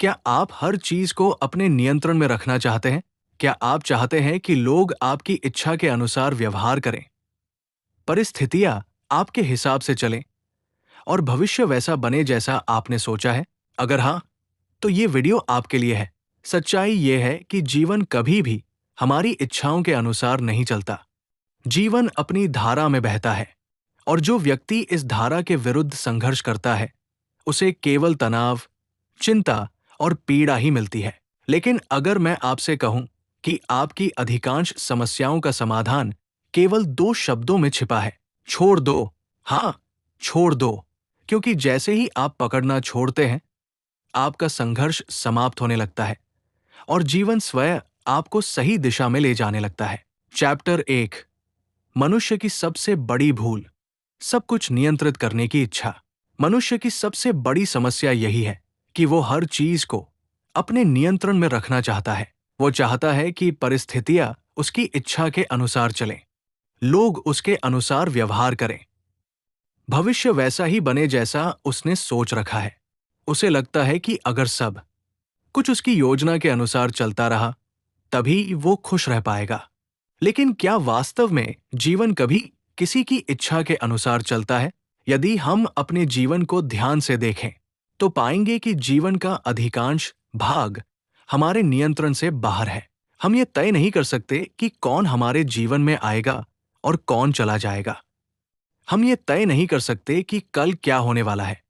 क्या आप हर चीज को अपने नियंत्रण में रखना चाहते हैं? क्या आप चाहते हैं कि लोग आपकी इच्छा के अनुसार व्यवहार करें, परिस्थितियां आपके हिसाब से चलें और भविष्य वैसा बने जैसा आपने सोचा है? अगर हाँ, तो ये वीडियो आपके लिए है। सच्चाई ये है कि जीवन कभी भी हमारी इच्छाओं के अनुसार नहीं चलता। जीवन अपनी धारा में बहता है और जो व्यक्ति इस धारा के विरुद्ध संघर्ष करता है, उसे केवल तनाव, चिंता और पीड़ा ही मिलती है। लेकिन अगर मैं आपसे कहूं कि आपकी अधिकांश समस्याओं का समाधान केवल 2 शब्दों में छिपा है, छोड़ दो। हाँ, छोड़ दो। क्योंकि जैसे ही आप पकड़ना छोड़ते हैं, आपका संघर्ष समाप्त होने लगता है और जीवन स्वयं आपको सही दिशा में ले जाने लगता है। चैप्टर 1, मनुष्य की सबसे बड़ी भूल, सब कुछ नियंत्रित करने की इच्छा। मनुष्य की सबसे बड़ी समस्या यही है कि वो हर चीज को अपने नियंत्रण में रखना चाहता है। वो चाहता है कि परिस्थितियां उसकी इच्छा के अनुसार चलें, लोग उसके अनुसार व्यवहार करें, भविष्य वैसा ही बने जैसा उसने सोच रखा है। उसे लगता है कि अगर सब कुछ उसकी योजना के अनुसार चलता रहा, तभी वो खुश रह पाएगा। लेकिन क्या वास्तव में जीवन कभी किसी की इच्छा के अनुसार चलता है? यदि हम अपने जीवन को ध्यान से देखें, तो पाएंगे कि जीवन का अधिकांश भाग हमारे नियंत्रण से बाहर है। हम ये तय नहीं कर सकते कि कौन हमारे जीवन में आएगा और कौन चला जाएगा। हम ये तय नहीं कर सकते कि कल क्या होने वाला है।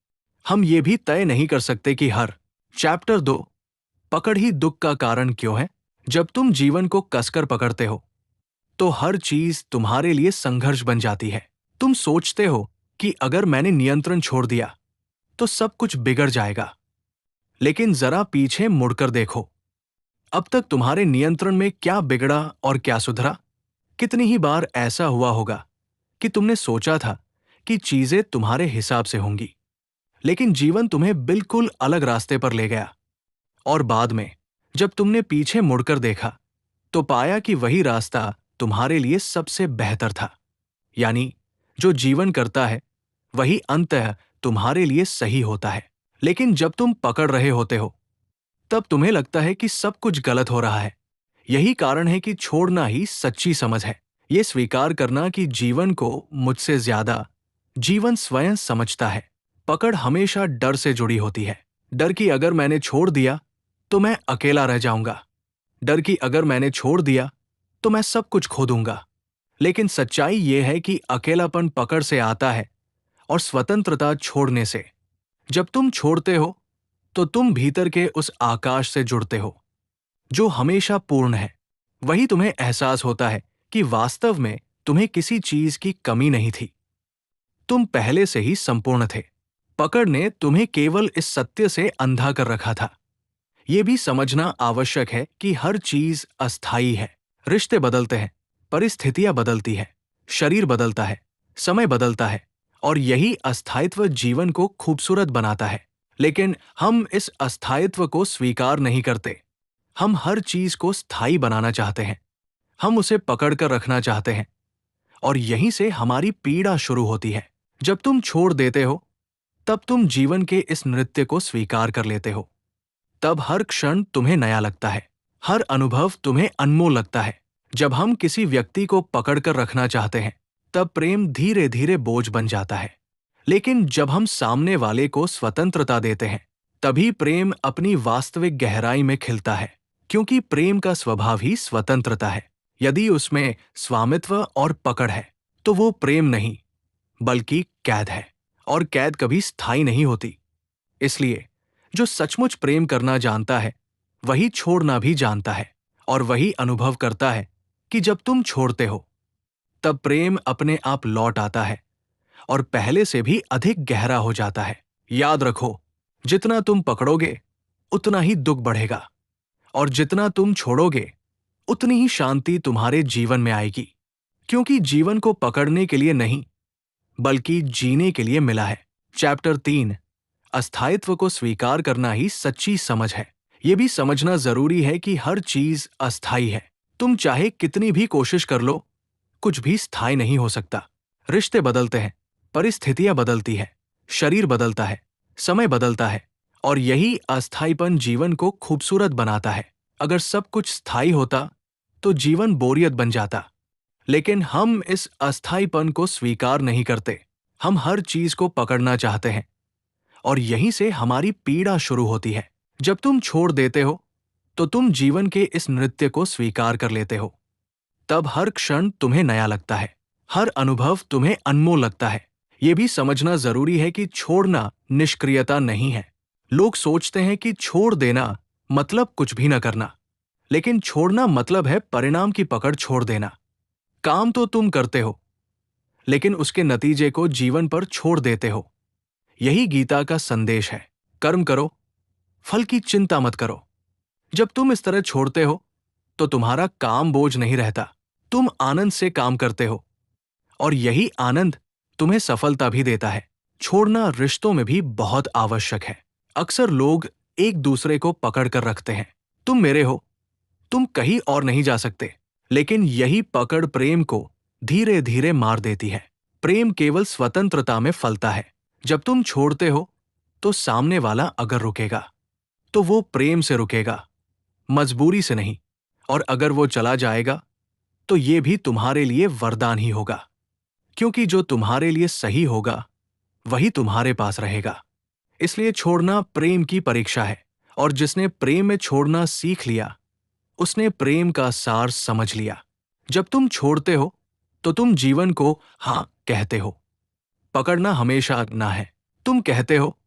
हम ये भी तय नहीं कर सकते कि हर चैप्टर 2, पकड़ ही दुख का कारण क्यों है। जब तुम जीवन को कसकर पकड़ते हो, तो हर चीज तुम्हारे लिए संघर्ष बन जाती है। तुम सोचते हो कि अगर मैंने नियंत्रण छोड़ दिया, तो सब कुछ बिगड़ जाएगा। लेकिन जरा पीछे मुड़कर देखो, अब तक तुम्हारे नियंत्रण में क्या बिगड़ा और क्या सुधरा? कितनी ही बार ऐसा हुआ होगा कि तुमने सोचा था कि चीजें तुम्हारे हिसाब से होंगी, लेकिन जीवन तुम्हें बिल्कुल अलग रास्ते पर ले गया। और बाद में जब तुमने पीछे मुड़कर देखा, तो पाया कि वही रास्ता तुम्हारे लिए सबसे बेहतर था। यानी जो जीवन करता है, वही अंततः तुम्हारे लिए सही होता है। लेकिन जब तुम पकड़ रहे होते हो, तब तुम्हें लगता है कि सब कुछ गलत हो रहा है। यही कारण है कि छोड़ना ही सच्ची समझ है। ये स्वीकार करना कि जीवन को मुझसे ज्यादा जीवन स्वयं समझता है। पकड़ हमेशा डर से जुड़ी होती है। डर कि अगर मैंने छोड़ दिया, तो मैं अकेला रह जाऊंगा। डर कि अगर मैंने छोड़ दिया, तो मैं सब कुछ खो दूंगा। लेकिन सच्चाई यह है कि अकेलापन पकड़ से आता है और स्वतंत्रता छोड़ने से। जब तुम छोड़ते हो, तो तुम भीतर के उस आकाश से जुड़ते हो जो हमेशा पूर्ण है। वही तुम्हें एहसास होता है कि वास्तव में तुम्हें किसी चीज की कमी नहीं थी। तुम पहले से ही संपूर्ण थे। पकड़ ने तुम्हें केवल इस सत्य से अंधा कर रखा था। यह भी समझना आवश्यक है कि हर चीज अस्थायी है। रिश्ते बदलते हैं, परिस्थितियां बदलती है, शरीर बदलता है, समय बदलता है, और यही अस्थायित्व जीवन को खूबसूरत बनाता है। लेकिन हम इस अस्थायित्व को स्वीकार नहीं करते। हम हर चीज को स्थायी बनाना चाहते हैं। हम उसे पकड़कर रखना चाहते हैं, और यहीं से हमारी पीड़ा शुरू होती है। जब तुम छोड़ देते हो, तब तुम जीवन के इस नृत्य को स्वीकार कर लेते हो। तब हर क्षण तुम्हें नया लगता है, हर अनुभव तुम्हें अनमोल लगता है। जब हम किसी व्यक्ति को पकड़कर रखना चाहते हैं, तब प्रेम धीरे धीरे बोझ बन जाता है। लेकिन जब हम सामने वाले को स्वतंत्रता देते हैं, तभी प्रेम अपनी वास्तविक गहराई में खिलता है। क्योंकि प्रेम का स्वभाव ही स्वतंत्रता है। यदि उसमें स्वामित्व और पकड़ है, तो वो प्रेम नहीं, बल्कि कैद है। और कैद कभी स्थायी नहीं होती। इसलिए जो सचमुच प्रेम करना जानता है, वही छोड़ना भी जानता है, और वही अनुभव करता है कि जब तुम छोड़ते हो, तब प्रेम अपने आप लौट आता है और पहले से भी अधिक गहरा हो जाता है। याद रखो, जितना तुम पकड़ोगे, उतना ही दुख बढ़ेगा, और जितना तुम छोड़ोगे, उतनी ही शांति तुम्हारे जीवन में आएगी। क्योंकि जीवन को पकड़ने के लिए नहीं, बल्कि जीने के लिए मिला है। चैप्टर 3, अस्थायित्व को स्वीकार करना ही सच्ची समझ है। यह भी समझना जरूरी है कि हर चीज अस्थायी है। तुम चाहे कितनी भी कोशिश कर लो, कुछ भी स्थायी नहीं हो सकता। रिश्ते बदलते हैं, परिस्थितियां बदलती है, शरीर बदलता है, समय बदलता है, और यही अस्थाईपन जीवन को खूबसूरत बनाता है। अगर सब कुछ स्थायी होता तो जीवन बोरियत बन जाता, लेकिन हम इस अस्थाईपन को स्वीकार नहीं करते। हम हर चीज को पकड़ना चाहते हैं, और यहीं से हमारी पीड़ा शुरू होती है। जब तुम छोड़ देते हो तो तुम जीवन के इस नृत्य को स्वीकार कर लेते हो। तब हर क्षण तुम्हें नया लगता है, हर अनुभव तुम्हें अनमोल लगता है। यह भी समझना जरूरी है कि छोड़ना निष्क्रियता नहीं है। लोग सोचते हैं कि छोड़ देना मतलब कुछ भी न करना, लेकिन छोड़ना मतलब है परिणाम की पकड़ छोड़ देना। काम तो तुम करते हो, लेकिन उसके नतीजे को जीवन पर छोड़ देते हो। यही गीता का संदेश है। कर्म करो, फल की चिंता मत करो। जब तुम इस तरह छोड़ते हो तो तुम्हारा काम बोझ नहीं रहता, तुम आनंद से काम करते हो, और यही आनंद तुम्हें सफलता भी देता है। छोड़ना रिश्तों में भी बहुत आवश्यक है। अक्सर लोग एक दूसरे को पकड़ कर रखते हैं। तुम मेरे हो, तुम कहीं और नहीं जा सकते। लेकिन यही पकड़ प्रेम को धीरे धीरे मार देती है। प्रेम केवल स्वतंत्रता में फलता है। जब तुम छोड़ते हो तो सामने वाला अगर रुकेगा तो वो प्रेम से रुकेगा, मजबूरी से नहीं। और अगर वो चला जाएगा तो ये भी तुम्हारे लिए वरदान ही होगा, क्योंकि जो तुम्हारे लिए सही होगा वही तुम्हारे पास रहेगा। इसलिए छोड़ना प्रेम की परीक्षा है, और जिसने प्रेम में छोड़ना सीख लिया उसने प्रेम का सार समझ लिया। जब तुम छोड़ते हो तो तुम जीवन को हाँ कहते हो। पकड़ना हमेशा ना है। तुम कहते हो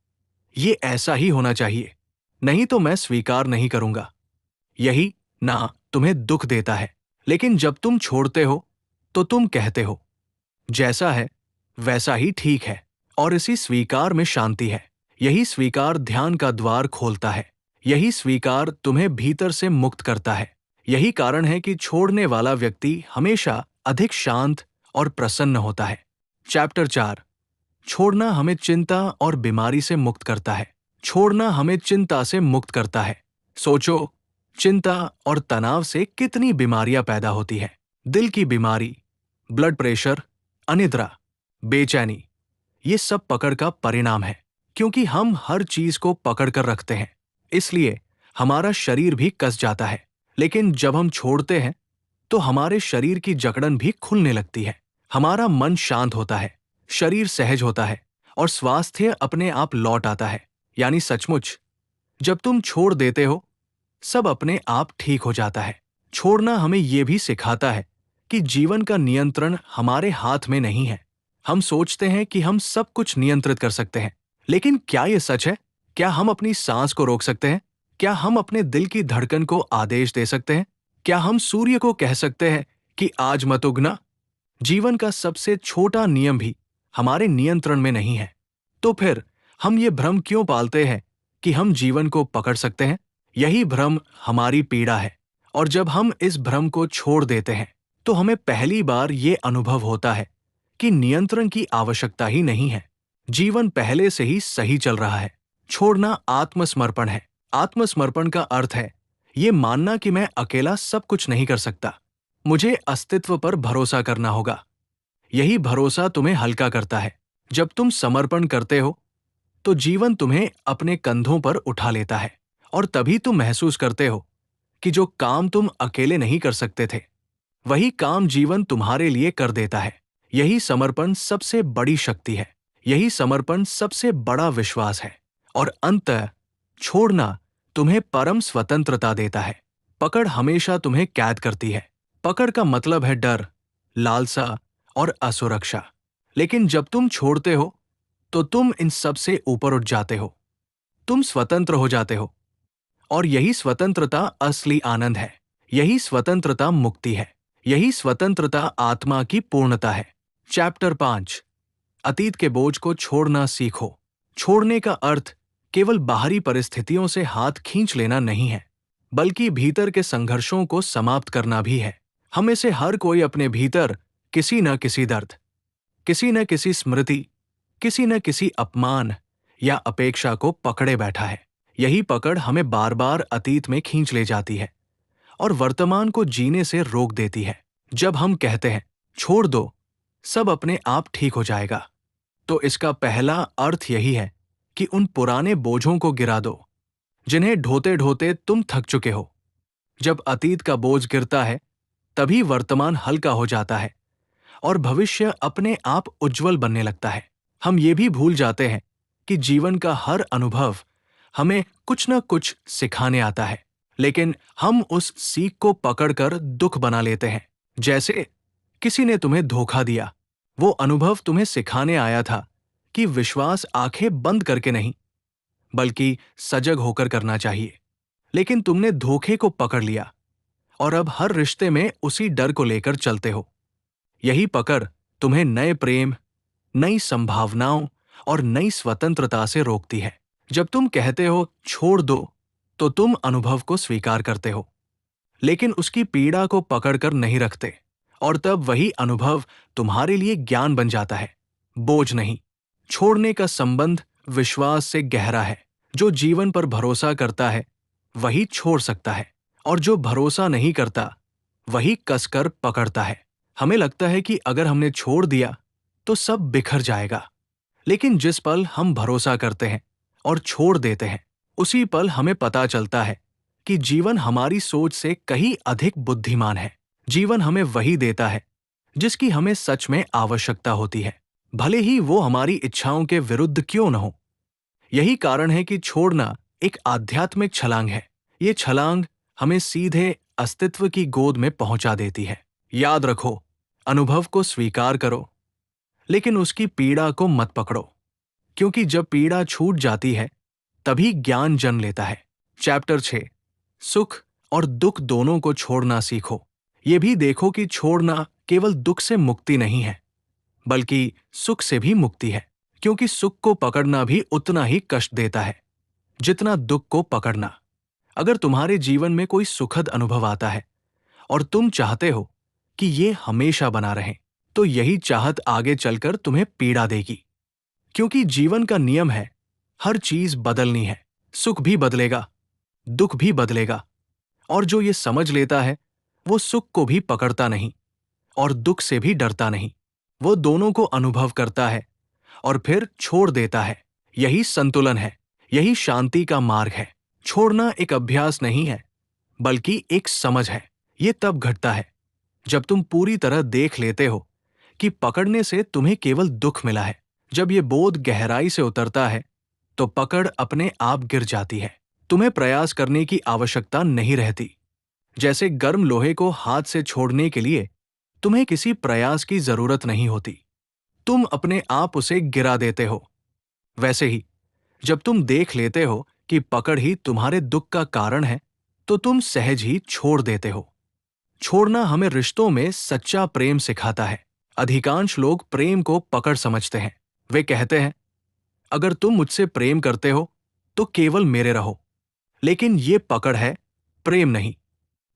ये ऐसा ही होना चाहिए, नहीं तो मैं स्वीकार नहीं करूंगा। यही ना तुम्हें दुख देता है। लेकिन जब तुम छोड़ते हो तो तुम कहते हो जैसा है वैसा ही ठीक है, और इसी स्वीकार में शांति है। यही स्वीकार ध्यान का द्वार खोलता है। यही स्वीकार तुम्हें भीतर से मुक्त करता है। यही कारण है कि छोड़ने वाला व्यक्ति हमेशा अधिक शांत और प्रसन्न होता है। चैप्टर 4। छोड़ना हमें चिंता और बीमारी से मुक्त करता है। छोड़ना हमें चिंता से मुक्त करता है। सोचो, चिंता और तनाव से कितनी बीमारियां पैदा होती हैं। दिल की बीमारी, ब्लड प्रेशर, अनिद्रा, बेचैनी, ये सब पकड़ का परिणाम है। क्योंकि हम हर चीज को पकड़ कर रखते हैं, इसलिए हमारा शरीर भी कस जाता है। लेकिन जब हम छोड़ते हैं तो हमारे शरीर की जकड़न भी खुलने लगती है। हमारा मन शांत होता है, शरीर सहज होता है, और स्वास्थ्य अपने आप लौट आता है। यानी सचमुच जब तुम छोड़ देते हो सब अपने आप ठीक हो जाता है। छोड़ना हमें यह भी सिखाता है कि जीवन का नियंत्रण हमारे हाथ में नहीं है। हम सोचते हैं कि हम सब कुछ नियंत्रित कर सकते हैं, लेकिन क्या यह सच है? क्या हम अपनी सांस को रोक सकते हैं? क्या हम अपने दिल की धड़कन को आदेश दे सकते हैं? क्या हम सूर्य को कह सकते हैं कि आज मत उगना? जीवन का सबसे छोटा नियम भी हमारे नियंत्रण में नहीं है। तो फिर हम ये भ्रम क्यों पालते हैं कि हम जीवन को पकड़ सकते हैं? यही भ्रम हमारी पीड़ा है। और जब हम इस भ्रम को छोड़ देते हैं तो हमें पहली बार ये अनुभव होता है कि नियंत्रण की आवश्यकता ही नहीं है। जीवन पहले से ही सही चल रहा है। छोड़ना आत्मसमर्पण है। आत्मसमर्पण का अर्थ है ये मानना कि मैं अकेला सब कुछ नहीं कर सकता, मुझे अस्तित्व पर भरोसा करना होगा। यही भरोसा तुम्हें हल्का करता है। जब तुम समर्पण करते हो तो जीवन तुम्हें अपने कंधों पर उठा लेता है, और तभी तुम महसूस करते हो कि जो काम तुम अकेले नहीं कर सकते थे वही काम जीवन तुम्हारे लिए कर देता है। यही समर्पण सबसे बड़ी शक्ति है। यही समर्पण सबसे बड़ा विश्वास है। और अंततः छोड़ना तुम्हें परम स्वतंत्रता देता है। पकड़ हमेशा तुम्हें कैद करती है। पकड़ का मतलब है डर, लालसा और असुरक्षा। लेकिन जब तुम छोड़ते हो तो तुम इन सब से ऊपर उठ जाते हो। तुम स्वतंत्र हो जाते हो, और यही स्वतंत्रता असली आनंद है। यही स्वतंत्रता मुक्ति है। यही स्वतंत्रता आत्मा की पूर्णता है। चैप्टर 5। अतीत के बोझ को छोड़ना सीखो। छोड़ने का अर्थ केवल बाहरी परिस्थितियों से हाथ खींच लेना नहीं है, बल्कि भीतर के संघर्षों को समाप्त करना भी है। हम में से हर कोई अपने भीतर किसी न किसी दर्द, किसी न किसी स्मृति, किसी न किसी अपमान या अपेक्षा को पकड़े बैठा है। यही पकड़ हमें बार बार अतीत में खींच ले जाती है और वर्तमान को जीने से रोक देती है। जब हम कहते हैं छोड़ दो, सब अपने आप ठीक हो जाएगा, तो इसका पहला अर्थ यही है कि उन पुराने बोझों को गिरा दो जिन्हें ढोते ढोते तुम थक चुके हो। जब अतीत का बोझ गिरता है, तभी वर्तमान हल्का हो जाता है और भविष्य अपने आप उज्जवल बनने लगता है। हम ये भी भूल जाते हैं कि जीवन का हर अनुभव हमें कुछ न कुछ सिखाने आता है, लेकिन हम उस सीख को पकड़कर दुख बना लेते हैं। जैसे किसी ने तुम्हें धोखा दिया, वो अनुभव तुम्हें सिखाने आया था कि विश्वास आंखें बंद करके नहीं, बल्कि सजग होकर करना चाहिए। लेकिन तुमने धोखे को पकड़ लिया और अब हर रिश्ते में उसी डर को लेकर चलते हो। यही पकड़ तुम्हें नए प्रेम, नई संभावनाओं और नई स्वतंत्रता से रोकती है। जब तुम कहते हो छोड़ दो, तो तुम अनुभव को स्वीकार करते हो, लेकिन उसकी पीड़ा को पकड़कर नहीं रखते, और तब वही अनुभव तुम्हारे लिए ज्ञान बन जाता है, बोझ नहीं। छोड़ने का संबंध विश्वास से गहरा है। जो जीवन पर भरोसा करता है वही छोड़ सकता है, और जो भरोसा नहीं करता वही कसकर पकड़ता है। हमें लगता है कि अगर हमने छोड़ दिया तो सब बिखर जाएगा, लेकिन जिस पल हम भरोसा करते हैं और छोड़ देते हैं, उसी पल हमें पता चलता है कि जीवन हमारी सोच से कहीं अधिक बुद्धिमान है। जीवन हमें वही देता है जिसकी हमें सच में आवश्यकता होती है, भले ही वो हमारी इच्छाओं के विरुद्ध क्यों न हो। यही कारण है कि छोड़ना एक आध्यात्मिक छलांग है। ये छलांग हमें सीधे अस्तित्व की गोद में पहुंचा देती है। याद रखो, अनुभव को स्वीकार करो, लेकिन उसकी पीड़ा को मत पकड़ो, क्योंकि जब पीड़ा छूट जाती है तभी ज्ञान जन्म लेता है। चैप्टर 6, सुख और दुख दोनों को छोड़ना सीखो। ये भी देखो कि छोड़ना केवल दुख से मुक्ति नहीं है, बल्कि सुख से भी मुक्ति है, क्योंकि सुख को पकड़ना भी उतना ही कष्ट देता है जितना दुख को पकड़ना। अगर तुम्हारे जीवन में कोई सुखद अनुभव आता है और तुम चाहते हो कि ये हमेशा बना रहे, तो यही चाहत आगे चलकर तुम्हें पीड़ा देगी, क्योंकि जीवन का नियम है हर चीज बदलनी है। सुख भी बदलेगा, दुख भी बदलेगा, और जो ये समझ लेता है वो सुख को भी पकड़ता नहीं और दुख से भी डरता नहीं। वो दोनों को अनुभव करता है और फिर छोड़ देता है। यही संतुलन है, यही शांति का मार्ग है। छोड़ना एक अभ्यास नहीं है, बल्कि एक समझ है। ये तब घटता है जब तुम पूरी तरह देख लेते हो कि पकड़ने से तुम्हें केवल दुख मिला है। जब ये बोध गहराई से उतरता है तो पकड़ अपने आप गिर जाती है। तुम्हें प्रयास करने की आवश्यकता नहीं रहती। जैसे गर्म लोहे को हाथ से छोड़ने के लिए तुम्हें किसी प्रयास की जरूरत नहीं होती, तुम अपने आप उसे गिरा देते हो। वैसे ही जब तुम देख लेते हो कि पकड़ ही तुम्हारे दुख का कारण है, तो तुम सहज ही छोड़ देते हो। छोड़ना हमें रिश्तों में सच्चा प्रेम सिखाता है। अधिकांश लोग प्रेम को पकड़ समझते हैं। वे कहते हैं, अगर तुम मुझसे प्रेम करते हो तो केवल मेरे रहो। लेकिन ये पकड़ है, प्रेम नहीं।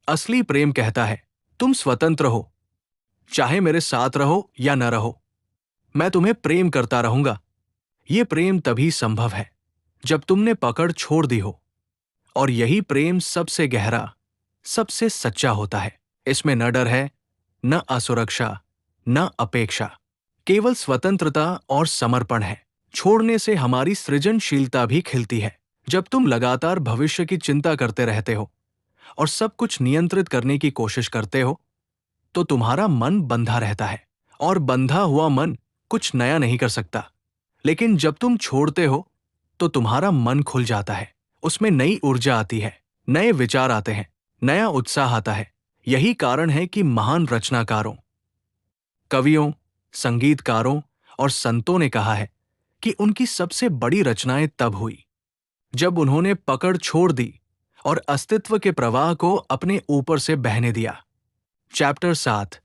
असली प्रेम कहता है, तुम स्वतंत्र हो, चाहे मेरे साथ रहो या न रहो, मैं तुम्हें प्रेम करता रहूंगा। ये प्रेम तभी संभव है जब तुमने पकड़ छोड़ दी हो, और यही प्रेम सबसे गहरा, सबसे सच्चा होता है। इसमें न डर है, न असुरक्षा, न अपेक्षा, केवल स्वतंत्रता और समर्पण है। छोड़ने से हमारी सृजनशीलता भी खिलती है। जब तुम लगातार भविष्य की चिंता करते रहते हो और सब कुछ नियंत्रित करने की कोशिश करते हो, तो तुम्हारा मन बंधा रहता है, और बंधा हुआ मन कुछ नया नहीं कर सकता। लेकिन जब तुम छोड़ते हो तो तुम्हारा मन खुल जाता है। उसमें नई ऊर्जा आती है, नए विचार आते हैं, नया उत्साह आता है। यही कारण है कि महान रचनाकारों, कवियों, संगीतकारों और संतों ने कहा है कि उनकी सबसे बड़ी रचनाएं तब हुई जब उन्होंने पकड़ छोड़ दी और अस्तित्व के प्रवाह को अपने ऊपर से बहने दिया। चैप्टर 7,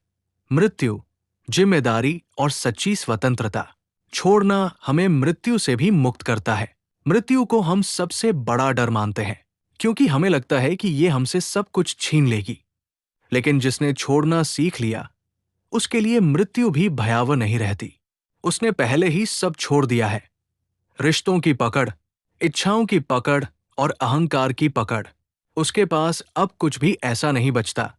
मृत्यु, जिम्मेदारी और सच्ची स्वतंत्रता। छोड़ना हमें मृत्यु से भी मुक्त करता है। मृत्यु को हम सबसे बड़ा डर मानते हैं, क्योंकि हमें लगता है कि ये हमसे सब कुछ छीन लेगी। लेकिन जिसने छोड़ना सीख लिया, उसके लिए मृत्यु भी भयावह नहीं रहती। उसने पहले ही सब छोड़ दिया है। रिश्तों की पकड़, इच्छाओं की पकड़ और अहंकार की पकड़। उसके पास अब कुछ भी ऐसा नहीं बचता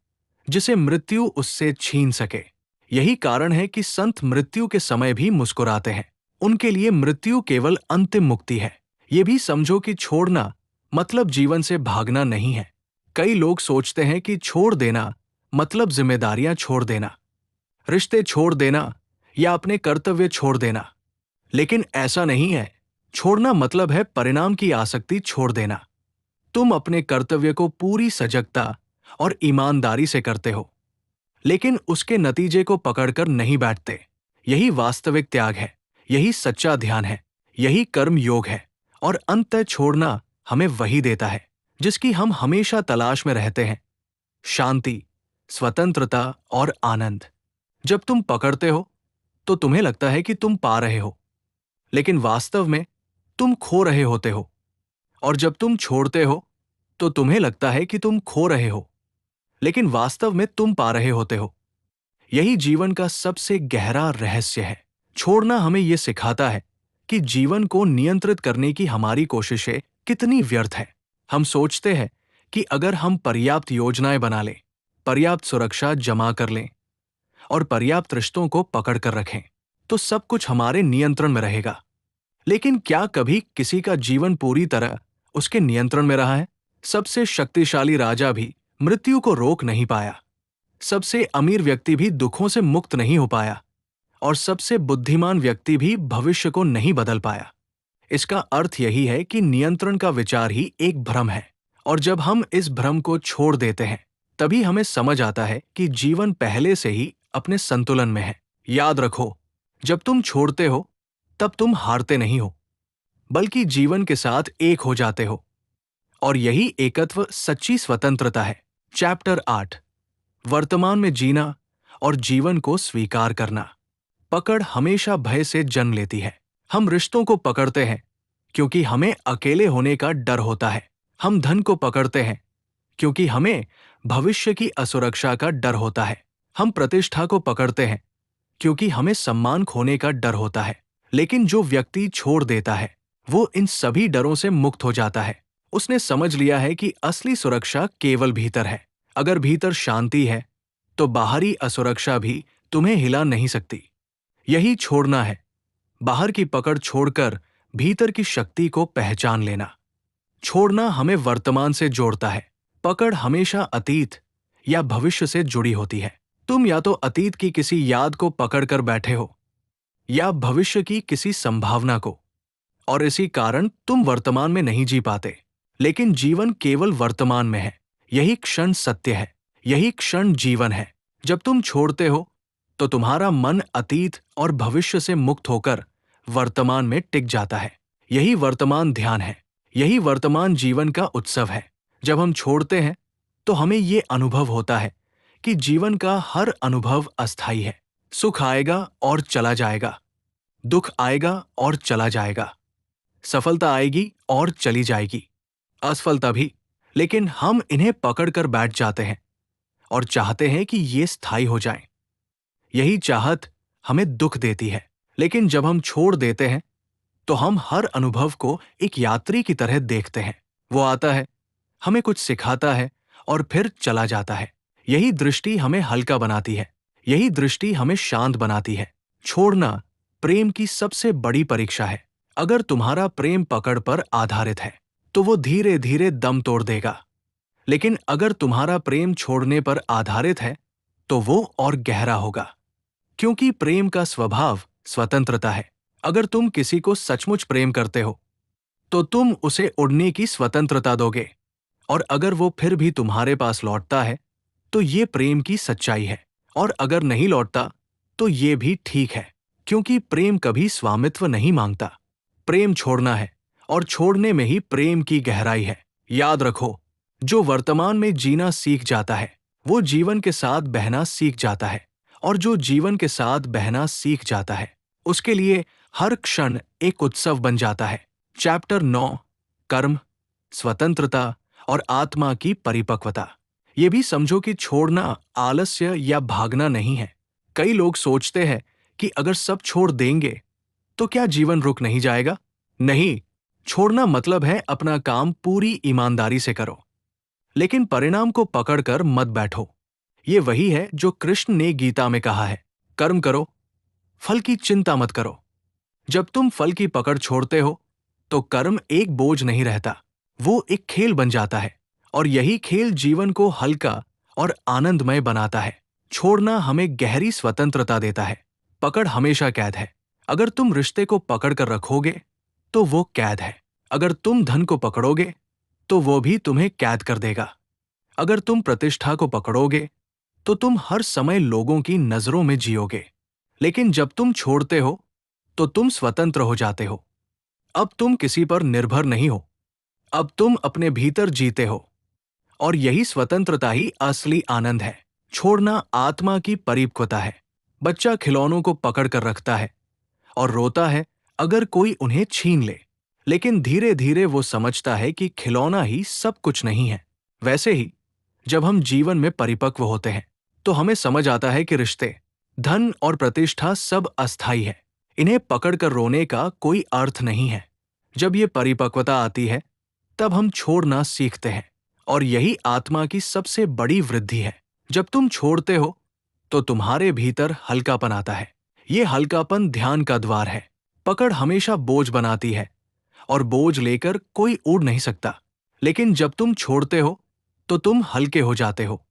जिसे मृत्यु उससे छीन सके। यही कारण है कि संत मृत्यु के समय भी मुस्कुराते हैं। उनके लिए मृत्यु केवल अंतिम मुक्ति है। ये भी समझो कि छोड़ना मतलब जीवन से भागना नहीं है। कई लोग सोचते हैं कि छोड़ देना मतलब जिम्मेदारियां छोड़ देना, रिश्ते छोड़ देना या अपने कर्तव्य छोड़ देना। लेकिन ऐसा नहीं है। छोड़ना मतलब है परिणाम की आसक्ति छोड़ देना। तुम अपने कर्तव्य को पूरी सजगता और ईमानदारी से करते हो, लेकिन उसके नतीजे को पकड़कर नहीं बैठते। यही वास्तविक त्याग है, यही सच्चा ध्यान है, यही कर्म योग है। और अंततः छोड़ना हमें वही देता है जिसकी हम हमेशा तलाश में रहते हैं, शांति, स्वतंत्रता और आनंद। जब तुम पकड़ते हो तो तुम्हें लगता है कि तुम पा रहे हो, लेकिन वास्तव में तुम खो रहे होते हो। और जब तुम छोड़ते हो तो तुम्हें लगता है कि तुम खो रहे हो, लेकिन वास्तव में तुम पा रहे होते हो। यही जीवन का सबसे गहरा रहस्य है। छोड़ना हमें यह सिखाता है कि जीवन को नियंत्रित करने की हमारी कोशिशें कितनी व्यर्थ है। हम सोचते हैं कि अगर हम पर्याप्त योजनाएं बना लें, पर्याप्त सुरक्षा जमा कर लें और पर्याप्त रिश्तों को पकड़ कर रखें, तो सब कुछ हमारे नियंत्रण में रहेगा। लेकिन क्या कभी किसी का जीवन पूरी तरह उसके नियंत्रण में रहा है? सबसे शक्तिशाली राजा भी मृत्यु को रोक नहीं पाया, सबसे अमीर व्यक्ति भी दुखों से मुक्त नहीं हो पाया, और सबसे बुद्धिमान व्यक्ति भी भविष्य को नहीं बदल पाया। इसका अर्थ यही है कि नियंत्रण का विचार ही एक भ्रम है। और जब हम इस भ्रम को छोड़ देते हैं, तभी हमें समझ आता है कि जीवन पहले से ही अपने संतुलन में है। याद रखो, जब तुम छोड़ते हो तब तुम हारते नहीं हो, बल्कि जीवन के साथ एक हो जाते हो। और यही एकत्व सच्ची स्वतंत्रता है। चैप्टर 8, वर्तमान में जीना और जीवन को स्वीकार करना। पकड़ हमेशा भय से जन्म लेती है। हम रिश्तों को पकड़ते हैं क्योंकि हमें अकेले होने का डर होता है। हम धन को पकड़ते हैं क्योंकि हमें भविष्य की असुरक्षा का डर होता है। हम प्रतिष्ठा को पकड़ते हैं क्योंकि हमें सम्मान खोने का डर होता है। लेकिन जो व्यक्ति छोड़ देता है, वो इन सभी डरों से मुक्त हो जाता है। उसने समझ लिया है कि असली सुरक्षा केवल भीतर है। अगर भीतर शांति है, तो बाहरी असुरक्षा भी तुम्हें हिला नहीं सकती। यही छोड़ना है, बाहर की पकड़ छोड़कर भीतर की शक्ति को पहचान लेना। छोड़ना हमें वर्तमान से जोड़ता है। पकड़ हमेशा अतीत या भविष्य से जुड़ी होती है। तुम या तो अतीत की किसी याद को पकड़कर बैठे हो या भविष्य की किसी संभावना को, और इसी कारण तुम वर्तमान में नहीं जी पाते। लेकिन जीवन केवल वर्तमान में है। यही क्षण सत्य है, यही क्षण जीवन है। जब तुम छोड़ते हो तो तुम्हारा मन अतीत और भविष्य से मुक्त होकर वर्तमान में टिक जाता है। यही वर्तमान ध्यान है, यही वर्तमान जीवन का उत्सव है। जब हम छोड़ते हैं तो हमें ये अनुभव होता है कि जीवन का हर अनुभव अस्थायी है। सुख आएगा और चला जाएगा, दुख आएगा और चला जाएगा, सफलता आएगी और चली जाएगी, असफलता भी। लेकिन हम इन्हें पकड़कर बैठ जाते हैं और चाहते हैं कि ये स्थायी हो जाएं। यही चाहत हमें दुख देती है। लेकिन जब हम छोड़ देते हैं तो हम हर अनुभव को एक यात्री की तरह देखते हैं। वो आता है, हमें कुछ सिखाता है और फिर चला जाता है। यही दृष्टि हमें हल्का बनाती है, यही दृष्टि हमें शांत बनाती है। छोड़ना प्रेम की सबसे बड़ी परीक्षा है। अगर तुम्हारा प्रेम पकड़ पर आधारित है तो वो धीरे धीरे दम तोड़ देगा। लेकिन अगर तुम्हारा प्रेम छोड़ने पर आधारित है तो वो और गहरा होगा, क्योंकि प्रेम का स्वभाव स्वतंत्रता है। अगर तुम किसी को सचमुच प्रेम करते हो तो तुम उसे उड़ने की स्वतंत्रता दोगे, और अगर वो फिर भी तुम्हारे पास लौटता है तो ये प्रेम की सच्चाई है। और अगर नहीं लौटता तो ये भी ठीक है, क्योंकि प्रेम कभी स्वामित्व नहीं मांगता। प्रेम छोड़ना है, और छोड़ने में ही प्रेम की गहराई है। याद रखो, जो वर्तमान में जीना सीख जाता है वो जीवन के साथ बहना सीख जाता है, और जो जीवन के साथ बहना सीख जाता है उसके लिए हर क्षण एक उत्सव बन जाता है। चैप्टर 9, कर्म, स्वतंत्रता और आत्मा की परिपक्वता। ये भी समझो कि छोड़ना आलस्य या भागना नहीं है। कई लोग सोचते हैं कि अगर सब छोड़ देंगे तो क्या जीवन रुक नहीं जाएगा? नहीं, छोड़ना मतलब है अपना काम पूरी ईमानदारी से करो, लेकिन परिणाम को पकड़कर मत बैठो। ये वही है जो कृष्ण ने गीता में कहा है, कर्म करो, फल की चिंता मत करो। जब तुम फल की पकड़ छोड़ते हो तो कर्म एक बोझ नहीं रहता, वो एक खेल बन जाता है। और यही खेल जीवन को हल्का और आनंदमय बनाता है। छोड़ना हमें गहरी स्वतंत्रता देता है। पकड़ हमेशा कैद है। अगर तुम रिश्ते को पकड़ कर रखोगे तो वो कैद है। अगर तुम धन को पकड़ोगे तो वो भी तुम्हें कैद कर देगा। अगर तुम प्रतिष्ठा को पकड़ोगे तो तुम हर समय लोगों की नजरों में जियोगे। लेकिन जब तुम छोड़ते हो तो तुम स्वतंत्र हो जाते हो। अब तुम किसी पर निर्भर नहीं हो, अब तुम अपने भीतर जीते हो। और यही स्वतंत्रता ही असली आनंद है। छोड़ना आत्मा की परिपक्वता है। बच्चा खिलौनों को पकड़ कर रखता है और रोता है अगर कोई उन्हें छीन ले। लेकिन धीरे धीरे वो समझता है कि खिलौना ही सब कुछ नहीं है। वैसे ही जब हम जीवन में परिपक्व होते हैं तो हमें समझ आता है कि रिश्ते, धन और प्रतिष्ठा सब अस्थायी है। इन्हें पकड़कर रोने का कोई अर्थ नहीं है। जब ये परिपक्वता आती है तब हम छोड़ना सीखते हैं। और यही आत्मा की सबसे बड़ी वृद्धि है। जब तुम छोड़ते हो तो तुम्हारे भीतर हल्कापन आता है। ये हल्कापन ध्यान का द्वार है। पकड़ हमेशा बोझ बनाती है और बोझ लेकर कोई उड़ नहीं सकता। लेकिन जब तुम छोड़ते हो तो तुम हल्के हो जाते हो।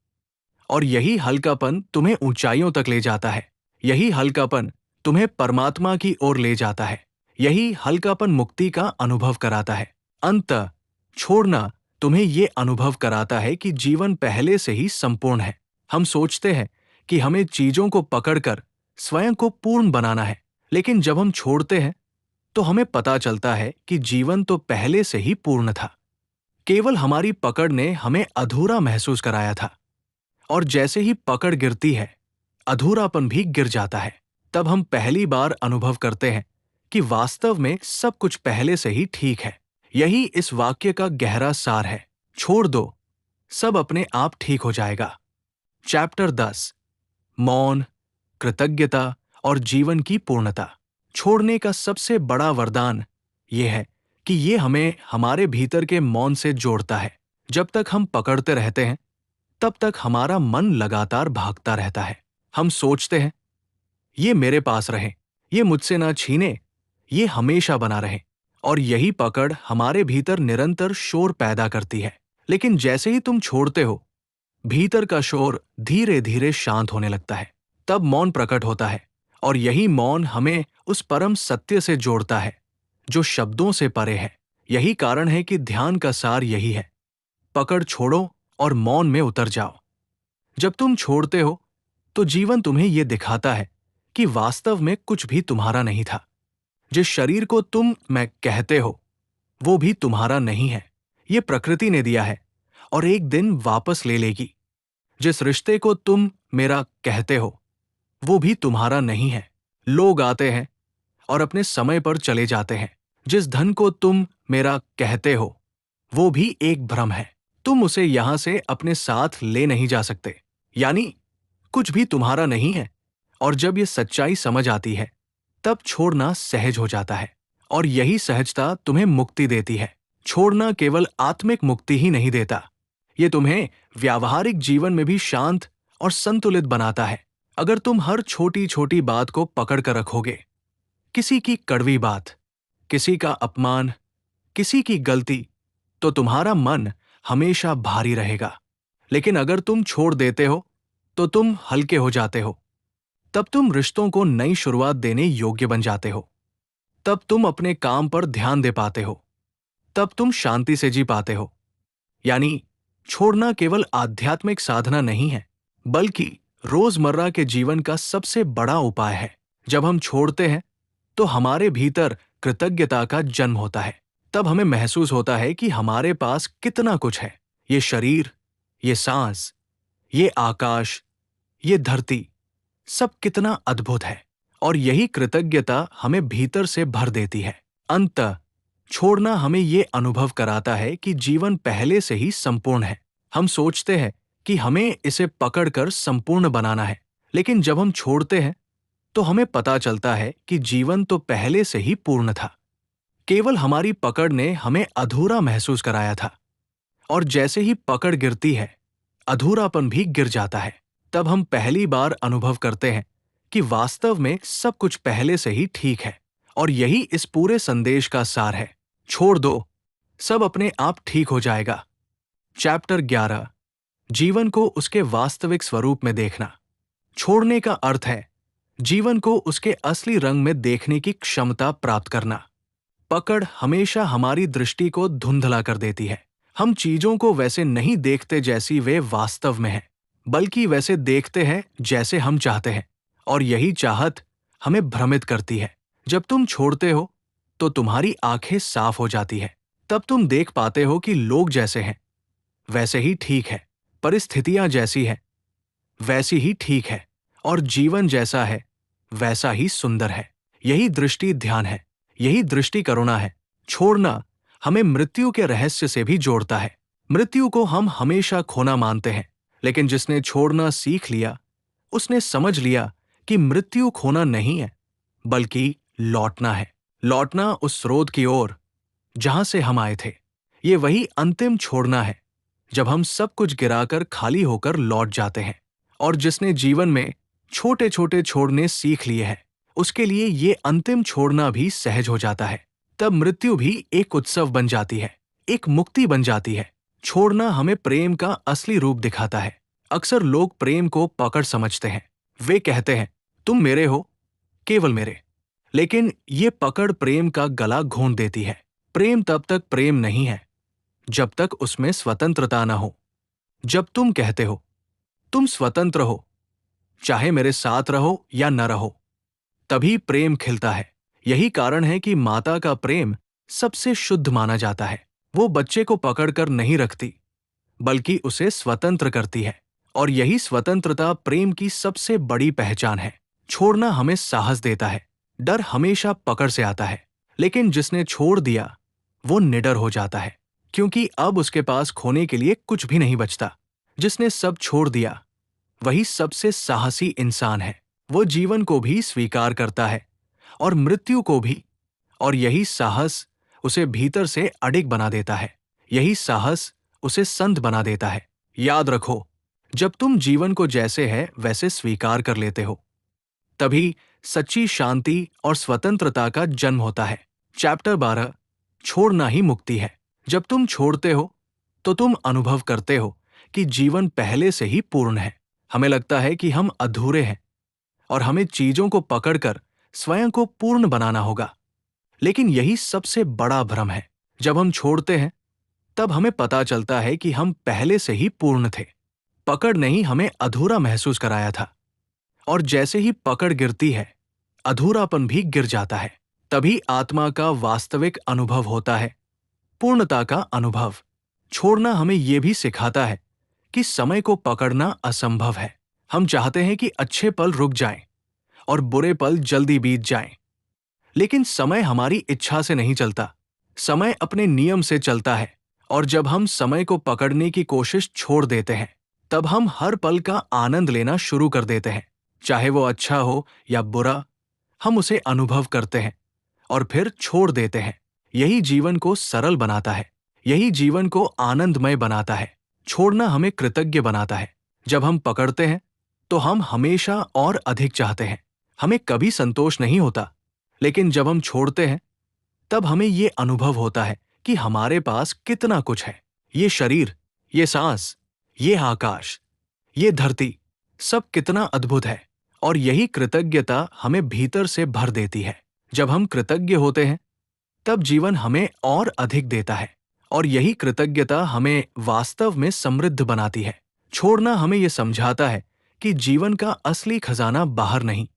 और यही हल्कापन तुम्हें ऊंचाइयों तक ले जाता है। यही हल्कापन तुम्हें परमात्मा की ओर ले जाता है। यही हल्कापन मुक्ति का अनुभव कराता है। अंततः छोड़ना तुम्हें ये अनुभव कराता है कि जीवन पहले से ही संपूर्ण है। हम सोचते हैं कि हमें चीजों को पकड़कर स्वयं को पूर्ण बनाना है, लेकिन जब हम छोड़ते हैं तो हमें पता चलता है कि जीवन तो पहले से ही पूर्ण था। केवल हमारी पकड़ ने हमें अधूरा महसूस कराया था। और जैसे ही पकड़ गिरती है, अधूरापन भी गिर जाता है। तब हम पहली बार अनुभव करते हैं कि वास्तव में सब कुछ पहले से ही ठीक है। यही इस वाक्य का गहरा सार है। छोड़ दो, सब अपने आप ठीक हो जाएगा। चैप्टर 10, मौन, कृतज्ञता और जीवन की पूर्णता। छोड़ने का सबसे बड़ा वरदान यह है कि ये हमें हमारे भीतर के मौन से जोड़ता है। जब तक हम पकड़ते रहते हैं तब तक हमारा मन लगातार भागता रहता है। हम सोचते हैं ये मेरे पास रहे, ये मुझसे ना छीने, ये हमेशा बना रहे। और यही पकड़ हमारे भीतर निरंतर शोर पैदा करती है। लेकिन जैसे ही तुम छोड़ते हो, भीतर का शोर धीरे धीरे शांत होने लगता है। तब मौन प्रकट होता है। और यही मौन हमें उस परम सत्य से जोड़ता है जो शब्दों से परे है। यही कारण है कि ध्यान का सार यही है, पकड़ छोड़ो और मौन में उतर जाओ। जब तुम छोड़ते हो तो जीवन तुम्हें यह दिखाता है कि वास्तव में कुछ भी तुम्हारा नहीं था। जिस शरीर को तुम मैं कहते हो वो भी तुम्हारा नहीं है, ये प्रकृति ने दिया है और एक दिन वापस ले लेगी। जिस रिश्ते को तुम मेरा कहते हो वो भी तुम्हारा नहीं है। लोग आते हैं और अपने समय पर चले जाते हैं। जिस धन को तुम मेरा कहते हो वो भी एक भ्रम है। तुम उसे यहां से अपने साथ ले नहीं जा सकते। यानी कुछ भी तुम्हारा नहीं है। और जब ये सच्चाई समझ आती है तब छोड़ना सहज हो जाता है। और यही सहजता तुम्हें मुक्ति देती है। छोड़ना केवल आत्मिक मुक्ति ही नहीं देता, ये तुम्हें व्यावहारिक जीवन में भी शांत और संतुलित बनाता है। अगर तुम हर छोटी छोटी बात को पकड़ कर रखोगे, किसी की कड़वी बात, किसी का अपमान, किसी की गलती, तो तुम्हारा मन हमेशा भारी रहेगा। लेकिन अगर तुम छोड़ देते हो तो तुम हल्के हो जाते हो। तब तुम रिश्तों को नई शुरुआत देने योग्य बन जाते हो। तब तुम अपने काम पर ध्यान दे पाते हो। तब तुम शांति से जी पाते हो। यानी छोड़ना केवल आध्यात्मिक साधना नहीं है, बल्कि रोजमर्रा के जीवन का सबसे बड़ा उपाय है। जब हम छोड़ते हैं तो हमारे भीतर कृतज्ञता का जन्म होता है। तब हमें महसूस होता है कि हमारे पास कितना कुछ है। ये शरीर, ये सांस, ये आकाश, ये धरती, सब कितना अद्भुत है। और यही कृतज्ञता हमें भीतर से भर देती है। अंततः छोड़ना हमें ये अनुभव कराता है कि जीवन पहले से ही संपूर्ण है। हम सोचते हैं कि हमें इसे पकड़कर संपूर्ण बनाना है, लेकिन जब हम छोड़ते हैं तो हमें पता चलता है कि जीवन तो पहले से ही पूर्ण था। केवल हमारी पकड़ ने हमें अधूरा महसूस कराया था। और जैसे ही पकड़ गिरती है, अधूरापन भी गिर जाता है। तब हम पहली बार अनुभव करते हैं कि वास्तव में सब कुछ पहले से ही ठीक है। और यही इस पूरे संदेश का सार है। छोड़ दो, सब अपने आप ठीक हो जाएगा। चैप्टर 11, जीवन को उसके वास्तविक स्वरूप में देखना। छोड़ने का अर्थ है जीवन को उसके असली रंग में देखने की क्षमता प्राप्त करना। पकड़ हमेशा हमारी दृष्टि को धुंधला कर देती है। हम चीजों को वैसे नहीं देखते जैसी वे वास्तव में हैं, बल्कि वैसे देखते हैं जैसे हम चाहते हैं, और यही चाहत हमें भ्रमित करती है। जब तुम छोड़ते हो तो तुम्हारी आंखें साफ हो जाती है। तब तुम देख पाते हो कि लोग जैसे हैं वैसे ही ठीक है, परिस्थितियां जैसी हैं वैसी ही ठीक है, और जीवन जैसा है वैसा ही सुंदर है। यही दृष्टि ध्यान है, यही दृष्टि करुणा है। छोड़ना हमें मृत्यु के रहस्य से भी जोड़ता है। मृत्यु को हम हमेशा खोना मानते हैं, लेकिन जिसने छोड़ना सीख लिया उसने समझ लिया कि मृत्यु खोना नहीं है, बल्कि लौटना है। लौटना उस स्रोत की ओर जहां से हम आए थे। ये वही अंतिम छोड़ना है, जब हम सब कुछ गिराकर खाली होकर लौट जाते हैं। और जिसने जीवन में छोटे छोटे छोड़ने सीख लिए हैं, उसके लिए ये अंतिम छोड़ना भी सहज हो जाता है। तब मृत्यु भी एक उत्सव बन जाती है, एक मुक्ति बन जाती है। छोड़ना हमें प्रेम का असली रूप दिखाता है। अक्सर लोग प्रेम को पकड़ समझते हैं। वे कहते हैं, तुम मेरे हो, केवल मेरे। लेकिन ये पकड़ प्रेम का गला घोंट देती है। प्रेम तब तक प्रेम नहीं है जब तक उसमें स्वतंत्रता न हो। जब तुम कहते हो तुम स्वतंत्र हो, चाहे मेरे साथ रहो या न रहो, तभी प्रेम खिलता है। यही कारण है कि माता का प्रेम सबसे शुद्ध माना जाता है। वो बच्चे को पकड़कर नहीं रखती, बल्कि उसे स्वतंत्र करती है, और यही स्वतंत्रता प्रेम की सबसे बड़ी पहचान है। छोड़ना हमें साहस देता है। डर हमेशा पकड़ से आता है, लेकिन जिसने छोड़ दिया वो निडर हो जाता है, क्योंकि अब उसके पास खोने के लिए कुछ भी नहीं बचता। जिसने सब छोड़ दिया वही सबसे साहसी इंसान है। वो जीवन को भी स्वीकार करता है और मृत्यु को भी, और यही साहस उसे भीतर से अडिग बना देता है। यही साहस उसे संत बना देता है। याद रखो, जब तुम जीवन को जैसे है वैसे स्वीकार कर लेते हो, तभी सच्ची शांति और स्वतंत्रता का जन्म होता है। चैप्टर 12, छोड़ना ही मुक्ति है। जब तुम छोड़ते हो तो तुम अनुभव करते हो कि जीवन पहले से ही पूर्ण है। हमें लगता है कि हम अधूरे हैं और हमें चीजों को पकड़कर स्वयं को पूर्ण बनाना होगा, लेकिन यही सबसे बड़ा भ्रम है। जब हम छोड़ते हैं तब हमें पता चलता है कि हम पहले से ही पूर्ण थे। पकड़ ने ही हमें अधूरा महसूस कराया था, और जैसे ही पकड़ गिरती है अधूरापन भी गिर जाता है। तभी आत्मा का वास्तविक अनुभव होता है, पूर्णता का अनुभव। छोड़ना हमें यह भी सिखाता है कि समय को पकड़ना असंभव है। हम चाहते हैं कि अच्छे पल रुक जाएं और बुरे पल जल्दी बीत जाएं, लेकिन समय हमारी इच्छा से नहीं चलता। समय अपने नियम से चलता है, और जब हम समय को पकड़ने की कोशिश छोड़ देते हैं, तब हम हर पल का आनंद लेना शुरू कर देते हैं। चाहे वो अच्छा हो या बुरा, हम उसे अनुभव करते हैं और फिर छोड़ देते हैं। यही जीवन को सरल बनाता है, यही जीवन को आनंदमय बनाता है। छोड़ना हमें कृतज्ञ बनाता है। जब हम पकड़ते हैं तो हम हमेशा और अधिक चाहते हैं। हमें कभी संतोष नहीं होता, लेकिन जब हम छोड़ते हैं तब हमें ये अनुभव होता है कि हमारे पास कितना कुछ है। ये शरीर, ये सांस, ये आकाश, ये धरती, सब कितना अद्भुत है, और यही कृतज्ञता हमें भीतर से भर देती है। जब हम कृतज्ञ होते हैं तब जीवन हमें और अधिक देता है, और यही कृतज्ञता हमें वास्तव में समृद्ध बनाती है। छोड़ना हमें यह समझाता है कि जीवन का असली खजाना बाहर नहीं,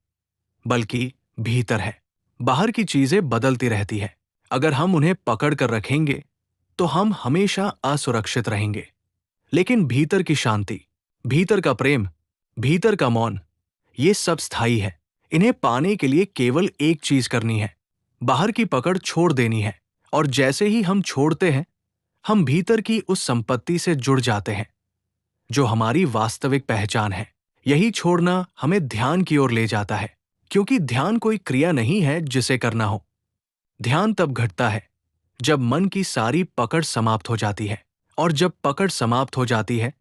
बल्कि भीतर है। बाहर की चीजें बदलती रहती है। अगर हम उन्हें पकड़ कर रखेंगे तो हम हमेशा असुरक्षित रहेंगे, लेकिन भीतर की शांति, भीतर का प्रेम, भीतर का मौन, ये सब स्थायी है। इन्हें पाने के लिए केवल एक चीज करनी है, बाहर की पकड़ छोड़ देनी है। और जैसे ही हम छोड़ते हैं, हम भीतर की उस संपत्ति से जुड़ जाते हैं जो हमारी वास्तविक पहचान है। यही छोड़ना हमें ध्यान की ओर ले जाता है, क्योंकि ध्यान कोई क्रिया नहीं है जिसे करना हो। ध्यान तब घटता है जब मन की सारी पकड़ समाप्त हो जाती है, और जब पकड़ समाप्त हो जाती है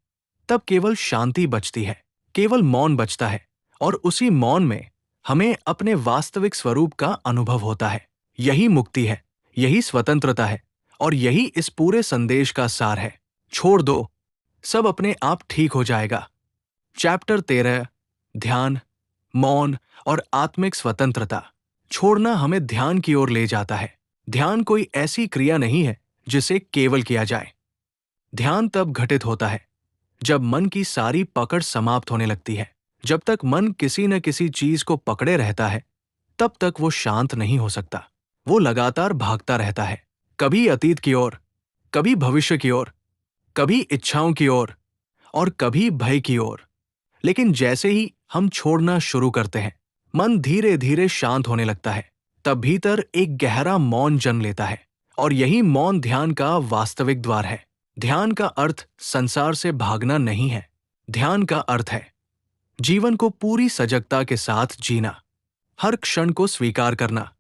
तब केवल शांति बचती है, केवल मौन बचता है, और उसी मौन में हमें अपने वास्तविक स्वरूप का अनुभव होता है। यही मुक्ति है, यही स्वतंत्रता है और यही इस पूरे संदेश का सार है। छोड़ दो, सब अपने आप ठीक हो जाएगा। चैप्टर 13, ध्यान, मौन और आत्मिक स्वतंत्रता। छोड़ना हमें ध्यान की ओर ले जाता है। ध्यान कोई ऐसी क्रिया नहीं है जिसे केवल किया जाए। ध्यान तब घटित होता है जब मन की सारी पकड़ समाप्त होने लगती है। जब तक मन किसी न किसी चीज को पकड़े रहता है, तब तक वो शांत नहीं हो सकता। वो लगातार भागता रहता है, कभी अतीत की ओर, कभी भविष्य की ओर, कभी इच्छाओं की ओर और कभी भय की ओर। लेकिन जैसे ही हम छोड़ना शुरू करते हैं, मन धीरे धीरे शांत होने लगता है। तब भीतर एक गहरा मौन जन्म लेता है और यही मौन ध्यान का वास्तविक द्वार है। ध्यान का अर्थ संसार से भागना नहीं है। ध्यान का अर्थ है जीवन को पूरी सजगता के साथ जीना, हर क्षण को स्वीकार करना,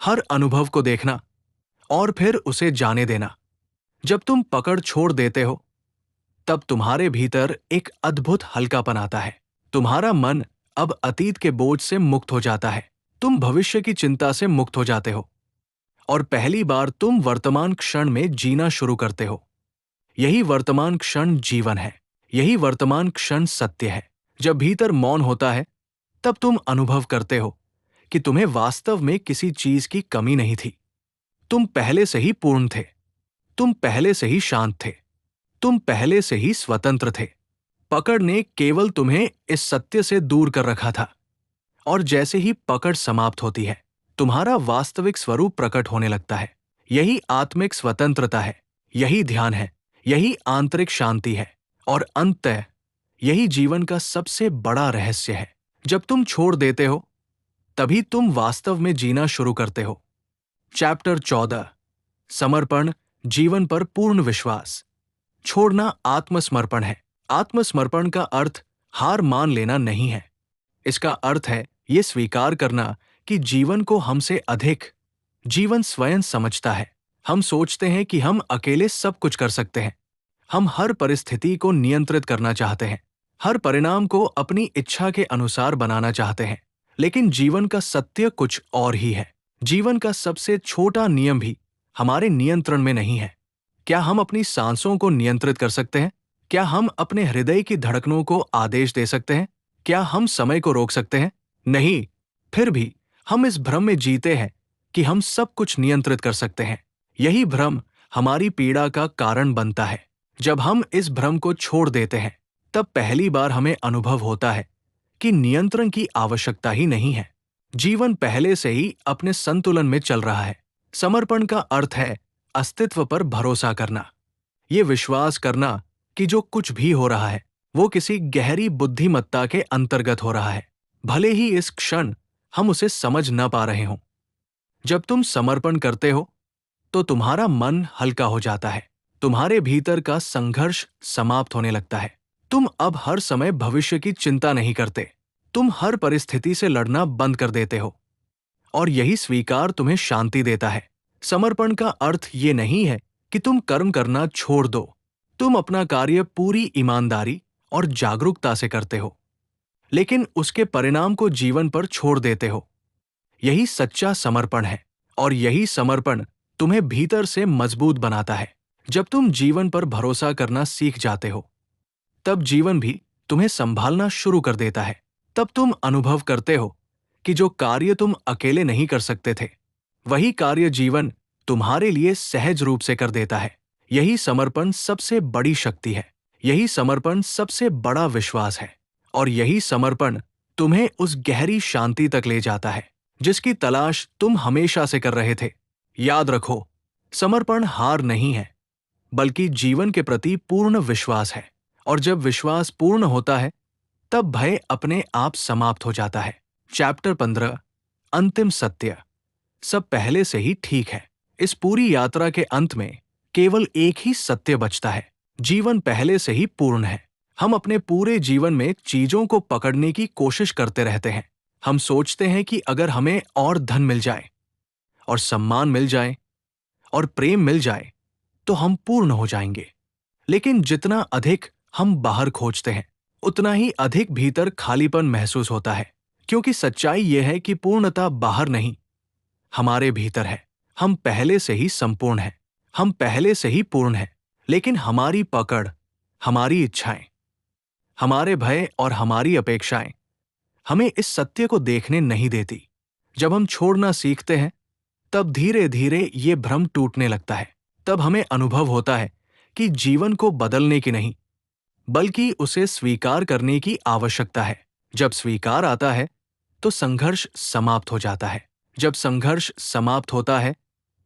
हर अनुभव को देखना और फिर उसे जाने देना। जब तुम पकड़ छोड़ देते हो, तब तुम्हारे भीतर एक अद्भुत हल्कापन आता है। तुम्हारा मन अब अतीत के बोझ से मुक्त हो जाता है। तुम भविष्य की चिंता से मुक्त हो जाते हो और पहली बार तुम वर्तमान क्षण में जीना शुरू करते हो। यही वर्तमान क्षण जीवन है। यही वर्तमान क्षण सत्य है। जब भीतर मौन होता है, तब तुम अनुभव करते हो कि तुम्हें वास्तव में किसी चीज की कमी नहीं थी। तुम पहले से ही पूर्ण थे। तुम पहले से ही शांत थे। तुम पहले से ही स्वतंत्र थे। पकड़ ने केवल तुम्हें इस सत्य से दूर कर रखा था। और जैसे ही पकड़ समाप्त होती है, तुम्हारा वास्तविक स्वरूप प्रकट होने लगता है। यही आत्मिक स्वतंत्रता है। यही ध्यान है। यही आंतरिक शांति है और अंततः यही जीवन का सबसे बड़ा रहस्य है। जब तुम छोड़ देते हो, तभी तुम वास्तव में जीना शुरू करते हो। चैप्टर 14, समर्पण, जीवन पर पूर्ण विश्वास। छोड़ना आत्मसमर्पण है। आत्मसमर्पण का अर्थ हार मान लेना नहीं है। इसका अर्थ है ये स्वीकार करना कि जीवन को हमसे अधिक जीवन स्वयं समझता है। हम सोचते हैं कि हम अकेले सब कुछ कर सकते हैं। हम हर परिस्थिति को नियंत्रित करना चाहते हैं, हर परिणाम को अपनी इच्छा के अनुसार बनाना चाहते हैं। लेकिन जीवन का सत्य कुछ और ही है। जीवन का सबसे छोटा नियम भी हमारे नियंत्रण में नहीं है। क्या हम अपनी सांसों को नियंत्रित कर सकते हैं? क्या हम अपने हृदय की धड़कनों को आदेश दे सकते हैं? क्या हम समय को रोक सकते हैं? नहीं। फिर भी हम इस भ्रम में जीते हैं कि हम सब कुछ नियंत्रित कर सकते हैं। यही भ्रम हमारी पीड़ा का कारण बनता है। जब हम इस भ्रम को छोड़ देते हैं, तब पहली बार हमें अनुभव होता है कि नियंत्रण की आवश्यकता ही नहीं है। जीवन पहले से ही अपने संतुलन में चल रहा है। समर्पण का अर्थ है अस्तित्व पर भरोसा करना। ये विश्वास करना कि जो कुछ भी हो रहा है, वो किसी गहरी बुद्धिमत्ता के अंतर्गत हो रहा है, भले ही इस क्षण हम उसे समझ न पा रहे हों। जब तुम समर्पण करते हो, तो तुम्हारा मन हल्का हो जाता है। तुम्हारे भीतर का संघर्ष समाप्त होने लगता है। तुम अब हर समय भविष्य की चिंता नहीं करते। तुम हर परिस्थिति से लड़ना बंद कर देते हो और यही स्वीकार तुम्हें शांति देता है। समर्पण का अर्थ ये नहीं है कि तुम कर्म करना छोड़ दो। तुम अपना कार्य पूरी ईमानदारी और जागरूकता से करते हो, लेकिन उसके परिणाम को जीवन पर छोड़ देते हो। यही सच्चा समर्पण है और यही समर्पण तुम्हें भीतर से मजबूत बनाता है। जब तुम जीवन पर भरोसा करना सीख जाते हो, तब जीवन भी तुम्हें संभालना शुरू कर देता है। तब तुम अनुभव करते हो कि जो कार्य तुम अकेले नहीं कर सकते थे, वही कार्य जीवन तुम्हारे लिए सहज रूप से कर देता है। यही समर्पण सबसे बड़ी शक्ति है। यही समर्पण सबसे बड़ा विश्वास है और यही समर्पण तुम्हें उस गहरी शांति तक ले जाता है जिसकी तलाश तुम हमेशा से कर रहे थे। याद रखो, समर्पण हार नहीं है, बल्कि जीवन के प्रति पूर्ण विश्वास है। और जब विश्वास पूर्ण होता है, तब भय अपने आप समाप्त हो जाता है। चैप्टर 15, अंतिम सत्य। सब पहले से ही ठीक है। इस पूरी यात्रा के अंत में केवल एक ही सत्य बचता है। जीवन पहले से ही पूर्ण है। हम अपने पूरे जीवन में चीजों को पकड़ने की कोशिश करते रहते हैं। हम सोचते हैं कि अगर हमें और धन मिल जाए और सम्मान मिल जाए और प्रेम मिल जाए, तो हम पूर्ण हो जाएंगे। लेकिन जितना अधिक हम बाहर खोजते हैं, उतना ही अधिक भीतर खालीपन महसूस होता है। क्योंकि सच्चाई यह है कि पूर्णता बाहर नहीं, हमारे भीतर है। हम पहले से ही संपूर्ण हैं, हम पहले से ही पूर्ण हैं। लेकिन हमारी पकड़, हमारी इच्छाएं, हमारे भय और हमारी अपेक्षाएं हमें इस सत्य को देखने नहीं देती। जब हम छोड़ना सीखते हैं, तब धीरे धीरे ये भ्रम टूटने लगता है। तब हमें अनुभव होता है कि जीवन को बदलने की नहीं, बल्कि उसे स्वीकार करने की आवश्यकता है। जब स्वीकार आता है, तो संघर्ष समाप्त हो जाता है। जब संघर्ष समाप्त होता है,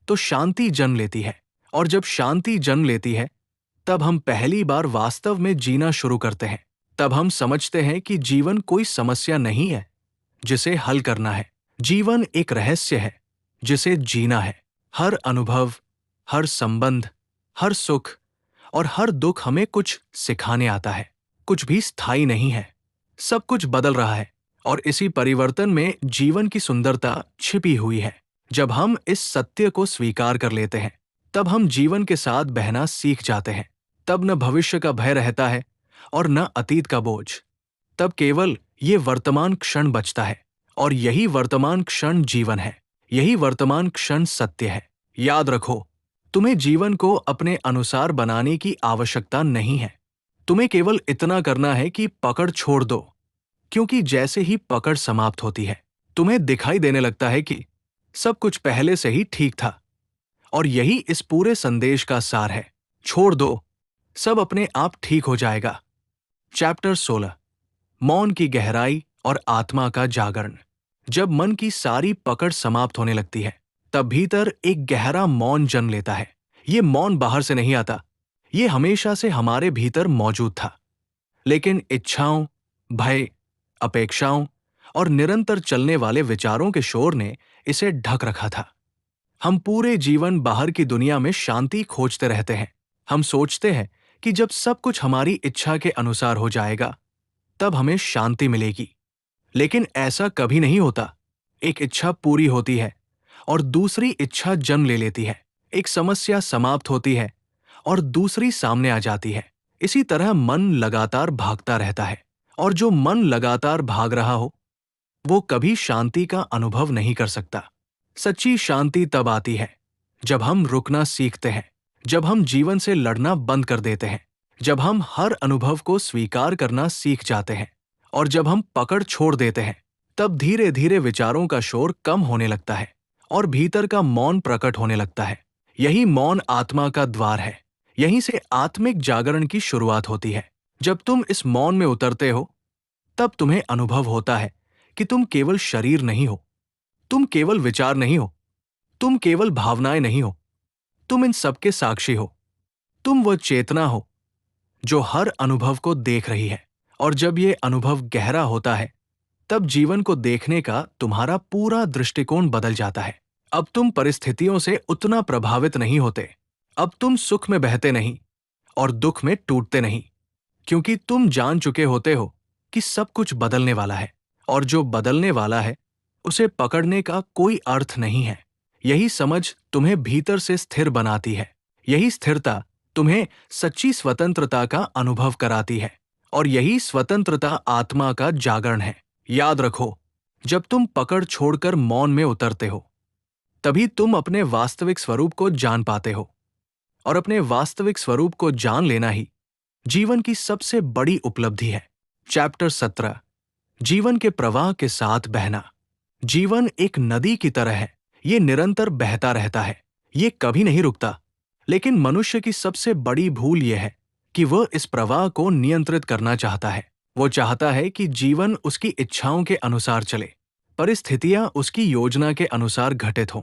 तो शांति जन्म लेती है। और जब शांति जन्म लेती है, तब हम पहली बार वास्तव में जीना शुरू करते हैं। तब हम समझते हैं कि जीवन कोई समस्या नहीं है जिसे हल करना है। जीवन एक रहस्य है जिसे जीना है। हर अनुभव, हर संबंध, हर सुख और हर दुख हमें कुछ सिखाने आता है। कुछ भी स्थायी नहीं है, सब कुछ बदल रहा है, और इसी परिवर्तन में जीवन की सुंदरता छिपी हुई है। जब हम इस सत्य को स्वीकार कर लेते हैं, तब हम जीवन के साथ बहना सीख जाते हैं। तब न भविष्य का भय रहता है और न अतीत का बोझ। तब केवल ये वर्तमान क्षण बचता है, और यही वर्तमान क्षण जीवन है। यही वर्तमान क्षण सत्य है। याद रखो, तुम्हें जीवन को अपने अनुसार बनाने की आवश्यकता नहीं है। तुम्हें केवल इतना करना है कि पकड़ छोड़ दो, क्योंकि जैसे ही पकड़ समाप्त होती है, तुम्हें दिखाई देने लगता है कि सब कुछ पहले से ही ठीक था। और यही इस पूरे संदेश का सार है। छोड़ दो, सब अपने आप ठीक हो जाएगा। चैप्टर 16, मौन की गहराई और आत्मा का जागरण। जब मन की सारी पकड़ समाप्त होने लगती है, तब भीतर एक गहरा मौन जन्म लेता है। ये मौन बाहर से नहीं आता, ये हमेशा से हमारे भीतर मौजूद था। लेकिन इच्छाओं, भय, अपेक्षाओं और निरंतर चलने वाले विचारों के शोर ने इसे ढक रखा था। हम पूरे जीवन बाहर की दुनिया में शांति खोजते रहते हैं। हम सोचते हैं कि जब सब कुछ हमारी इच्छा के अनुसार हो जाएगा, तब हमें शांति मिलेगी। लेकिन ऐसा कभी नहीं होता। एक इच्छा पूरी होती है और दूसरी इच्छा जन्म ले लेती है। एक समस्या समाप्त होती है और दूसरी सामने आ जाती है। इसी तरह मन लगातार भागता रहता है, और जो मन लगातार भाग रहा हो, वो कभी शांति का अनुभव नहीं कर सकता। सच्ची शांति तब आती है जब हम रुकना सीखते हैं, जब हम जीवन से लड़ना बंद कर देते हैं, जब हम हर अनुभव को स्वीकार करना सीख जाते हैं, और जब हम पकड़ छोड़ देते हैं। तब धीरे धीरे विचारों का शोर कम होने लगता है और भीतर का मौन प्रकट होने लगता है। यही मौन आत्मा का द्वार है। यहीं से आत्मिक जागरण की शुरुआत होती है। जब तुम इस मौन में उतरते हो, तब तुम्हें अनुभव होता है कि तुम केवल शरीर नहीं हो, तुम केवल विचार नहीं हो, तुम केवल भावनाएं नहीं हो, तुम इन सबके साक्षी हो। तुम वह चेतना हो जो हर अनुभव को देख रही है। और जब ये अनुभव गहरा होता है, तब जीवन को देखने का तुम्हारा पूरा दृष्टिकोण बदल जाता है। अब तुम परिस्थितियों से उतना प्रभावित नहीं होते। अब तुम सुख में बहते नहीं और दुख में टूटते नहीं, क्योंकि तुम जान चुके होते हो कि सब कुछ बदलने वाला है, और जो बदलने वाला है उसे पकड़ने का कोई अर्थ नहीं है। यही समझ तुम्हें भीतर से स्थिर बनाती है। यही स्थिरता तुम्हें सच्ची स्वतंत्रता का अनुभव कराती है, और यही स्वतंत्रता आत्मा का जागरण है। याद रखो, जब तुम पकड़ छोड़कर मौन में उतरते हो, तभी तुम अपने वास्तविक स्वरूप को जान पाते हो। और अपने वास्तविक स्वरूप को जान लेना ही जीवन की सबसे बड़ी उपलब्धि है। चैप्टर 17, जीवन के प्रवाह के साथ बहना। जीवन एक नदी की तरह है। ये निरंतर बहता रहता है, ये कभी नहीं रुकता। लेकिन मनुष्य की सबसे बड़ी भूल यह है कि वह इस प्रवाह को नियंत्रित करना चाहता है। वो चाहता है कि जीवन उसकी इच्छाओं के अनुसार चले, परिस्थितियां उसकी योजना के अनुसार घटित हों,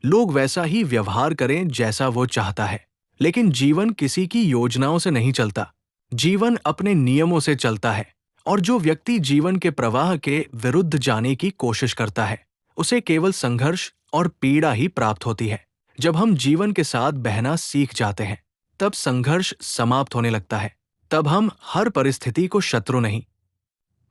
लोग वैसा ही व्यवहार करें जैसा वो चाहता है। लेकिन जीवन किसी की योजनाओं से नहीं चलता, जीवन अपने नियमों से चलता है। और जो व्यक्ति जीवन के प्रवाह के विरुद्ध जाने की कोशिश करता है, उसे केवल संघर्ष और पीड़ा ही प्राप्त होती है। जब हम जीवन के साथ बहना सीख जाते हैं, तब संघर्ष समाप्त होने लगता है। तब हम हर परिस्थिति को शत्रु नहीं,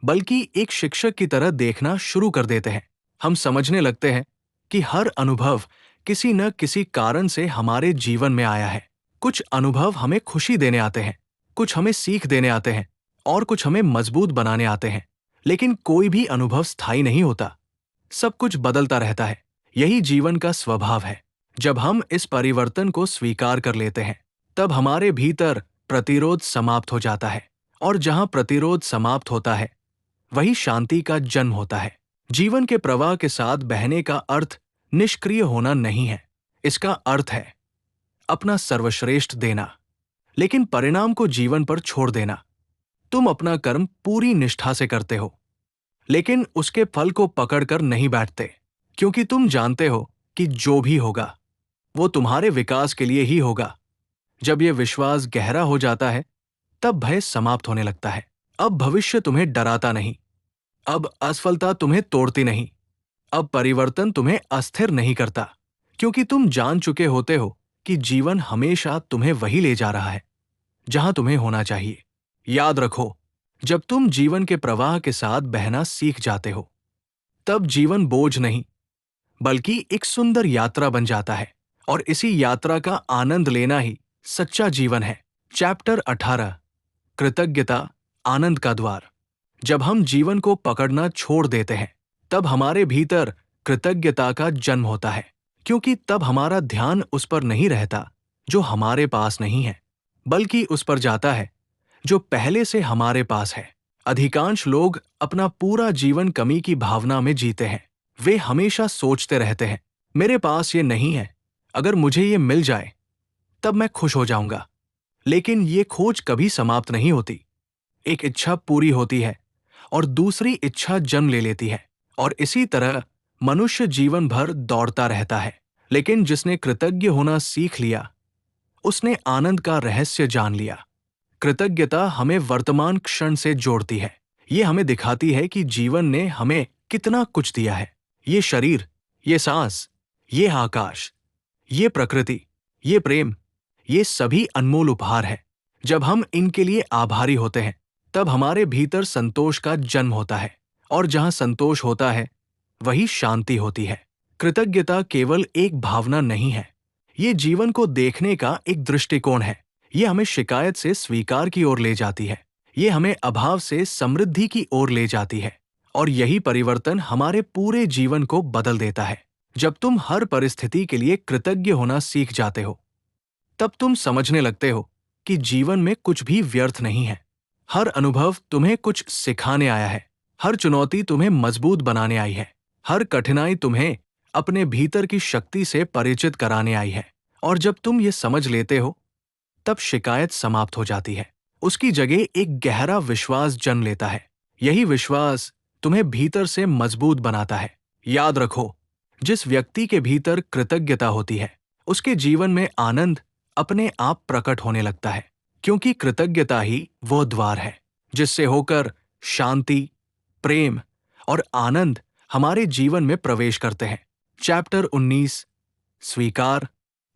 बल्कि एक शिक्षक की तरह देखना शुरू कर देते हैं। हम समझने लगते हैं कि हर अनुभव किसी न किसी कारण से हमारे जीवन में आया है। कुछ अनुभव हमें खुशी देने आते हैं, कुछ हमें सीख देने आते हैं, और कुछ हमें मजबूत बनाने आते हैं। लेकिन कोई भी अनुभव स्थायी नहीं होता। सब कुछ बदलता रहता है। यही जीवन का स्वभाव है। जब हम इस परिवर्तन को स्वीकार कर लेते हैं, तब हमारे भीतर प्रतिरोध समाप्त हो जाता है, और जहां प्रतिरोध समाप्त होता है, वही शांति का जन्म होता है। जीवन के प्रवाह के साथ बहने का अर्थ निष्क्रिय होना नहीं है। इसका अर्थ है अपना सर्वश्रेष्ठ देना, लेकिन परिणाम को जीवन पर छोड़ देना। तुम अपना कर्म पूरी निष्ठा से करते हो, लेकिन उसके फल को पकड़कर नहीं बैठते, क्योंकि तुम जानते हो कि जो भी होगा वो तुम्हारे विकास के लिए ही होगा। जब यह विश्वास गहरा हो जाता है, तब भय समाप्त होने लगता है। अब भविष्य तुम्हें डराता नहीं, अब असफलता तुम्हें तोड़ती नहीं, अब परिवर्तन तुम्हें अस्थिर नहीं करता, क्योंकि तुम जान चुके होते हो कि जीवन हमेशा तुम्हें वही ले जा रहा है जहां तुम्हें होना चाहिए। याद रखो, जब तुम जीवन के प्रवाह के साथ बहना सीख जाते हो, तब जीवन बोझ नहीं, बल्कि एक सुंदर यात्रा बन जाता है, और इसी यात्रा का आनंद लेना ही सच्चा जीवन है। चैप्टर 18, कृतज्ञता, आनंद का द्वार। जब हम जीवन को पकड़ना छोड़ देते हैं, तब हमारे भीतर कृतज्ञता का जन्म होता है, क्योंकि तब हमारा ध्यान उस पर नहीं रहता जो हमारे पास नहीं है, बल्कि उस पर जाता है जो पहले से हमारे पास है। अधिकांश लोग अपना पूरा जीवन कमी की भावना में जीते हैं। वे हमेशा सोचते रहते हैं, मेरे पास ये नहीं है, अगर मुझे ये मिल जाए तब मैं खुश हो जाऊंगा। लेकिन ये खोज कभी समाप्त नहीं होती। एक इच्छा पूरी होती है और दूसरी इच्छा जन्म ले लेती है, और इसी तरह मनुष्य जीवन भर दौड़ता रहता है। लेकिन जिसने कृतज्ञ होना सीख लिया, उसने आनंद का रहस्य जान लिया। कृतज्ञता हमें वर्तमान क्षण से जोड़ती है। ये हमें दिखाती है कि जीवन ने हमें कितना कुछ दिया है। ये शरीर, ये सांस, ये आकाश, ये प्रकृति, ये प्रेम, ये सभी अनमोल उपहार है। जब हम इनके लिए आभारी होते हैं, तब हमारे भीतर संतोष का जन्म होता है, और जहां संतोष होता है, वही शांति होती है। कृतज्ञता केवल एक भावना नहीं है, ये जीवन को देखने का एक दृष्टिकोण है। ये हमें शिकायत से स्वीकार की ओर ले जाती है, ये हमें अभाव से समृद्धि की ओर ले जाती है, और यही परिवर्तन हमारे पूरे जीवन को बदल देता है। जब तुम हर परिस्थिति के लिए कृतज्ञ होना सीख जाते हो, तब तुम समझने लगते हो कि जीवन में कुछ भी व्यर्थ नहीं है। हर अनुभव तुम्हें कुछ सिखाने आया है, हर चुनौती तुम्हें मजबूत बनाने आई है, हर कठिनाई तुम्हें अपने भीतर की शक्ति से परिचित कराने आई है। और जब तुम ये समझ लेते हो, तब शिकायत समाप्त हो जाती है। उसकी जगह एक गहरा विश्वास जन्म लेता है। यही विश्वास तुम्हें भीतर से मजबूत बनाता है। याद रखो, जिस व्यक्ति के भीतर कृतज्ञता होती है, उसके जीवन में आनंद अपने आप प्रकट होने लगता है, क्योंकि कृतज्ञता ही वो द्वार है जिससे होकर शांति, प्रेम और आनंद हमारे जीवन में प्रवेश करते हैं। चैप्टर 19, स्वीकार,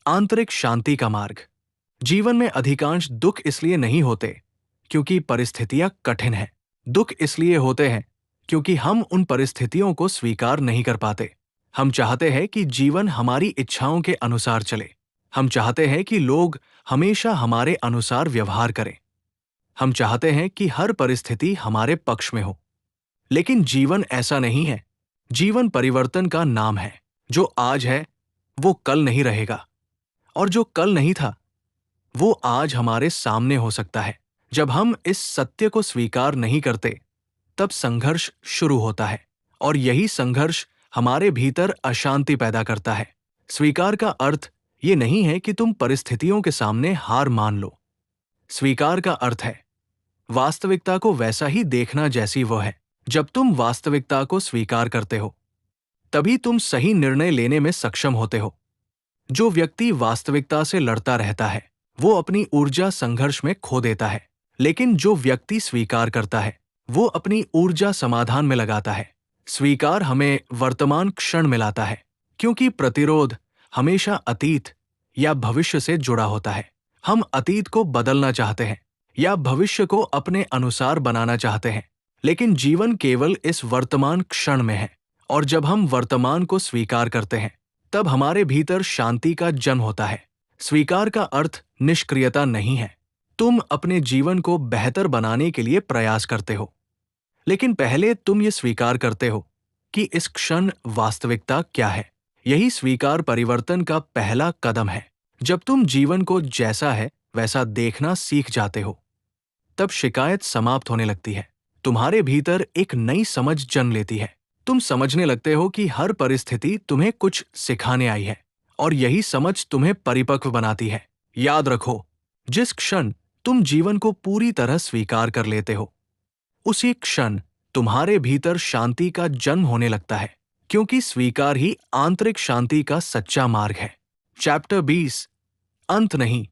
आंतरिक शांति का मार्ग। जीवन में अधिकांश दुख इसलिए नहीं होते क्योंकि परिस्थितियां कठिन हैं। दुख इसलिए होते हैं क्योंकि हम उन परिस्थितियों को स्वीकार नहीं कर पाते। हम चाहते हैं कि जीवन हमारी इच्छाओं के अनुसार चले। हम चाहते हैं कि लोग हमेशा हमारे अनुसार व्यवहार करें। हम चाहते हैं कि हर परिस्थिति हमारे पक्ष में हो। लेकिन जीवन ऐसा नहीं है। जीवन परिवर्तन का नाम है। जो आज है, वो कल नहीं रहेगा, और जो कल नहीं था, वो आज हमारे सामने हो सकता है। जब हम इस सत्य को स्वीकार नहीं करते, तब संघर्ष शुरू होता है, और यही संघर्ष हमारे भीतर अशांति पैदा करता है। स्वीकार का अर्थ ये नहीं है कि तुम परिस्थितियों के सामने हार मान लो। स्वीकार का अर्थ है वास्तविकता को वैसा ही देखना जैसी वो है। जब तुम वास्तविकता को स्वीकार करते हो, तभी तुम सही निर्णय लेने में सक्षम होते हो। जो व्यक्ति वास्तविकता से लड़ता रहता है, वो अपनी ऊर्जा संघर्ष में खो देता है। लेकिन जो व्यक्ति स्वीकार करता है, वो अपनी ऊर्जा समाधान में लगाता है। स्वीकार हमें वर्तमान क्षण में लाता है, क्योंकि प्रतिरोध हमेशा अतीत या भविष्य से जुड़ा होता है। हम अतीत को बदलना चाहते हैं या भविष्य को अपने अनुसार बनाना चाहते हैं, लेकिन जीवन केवल इस वर्तमान क्षण में है। और जब हम वर्तमान को स्वीकार करते हैं, तब हमारे भीतर शांति का जन्म होता है। स्वीकार का अर्थ निष्क्रियता नहीं है। तुम अपने जीवन को बेहतर बनाने के लिए प्रयास करते हो, लेकिन पहले तुम ये स्वीकार करते हो कि इस क्षण वास्तविकता क्या है। यही स्वीकार परिवर्तन का पहला कदम है। जब तुम जीवन को जैसा है वैसा देखना सीख जाते हो, तब शिकायत समाप्त होने लगती है। तुम्हारे भीतर एक नई समझ जन्म लेती है। तुम समझने लगते हो कि हर परिस्थिति तुम्हें कुछ सिखाने आई है, और यही समझ तुम्हें परिपक्व बनाती है। याद रखो, जिस क्षण तुम जीवन को पूरी तरह स्वीकार कर लेते हो, उसी क्षण तुम्हारे भीतर शांति का जन्म होने लगता है, क्योंकि स्वीकार ही आंतरिक शांति का सच्चा मार्ग है। चैप्टर 20, अंत नहीं,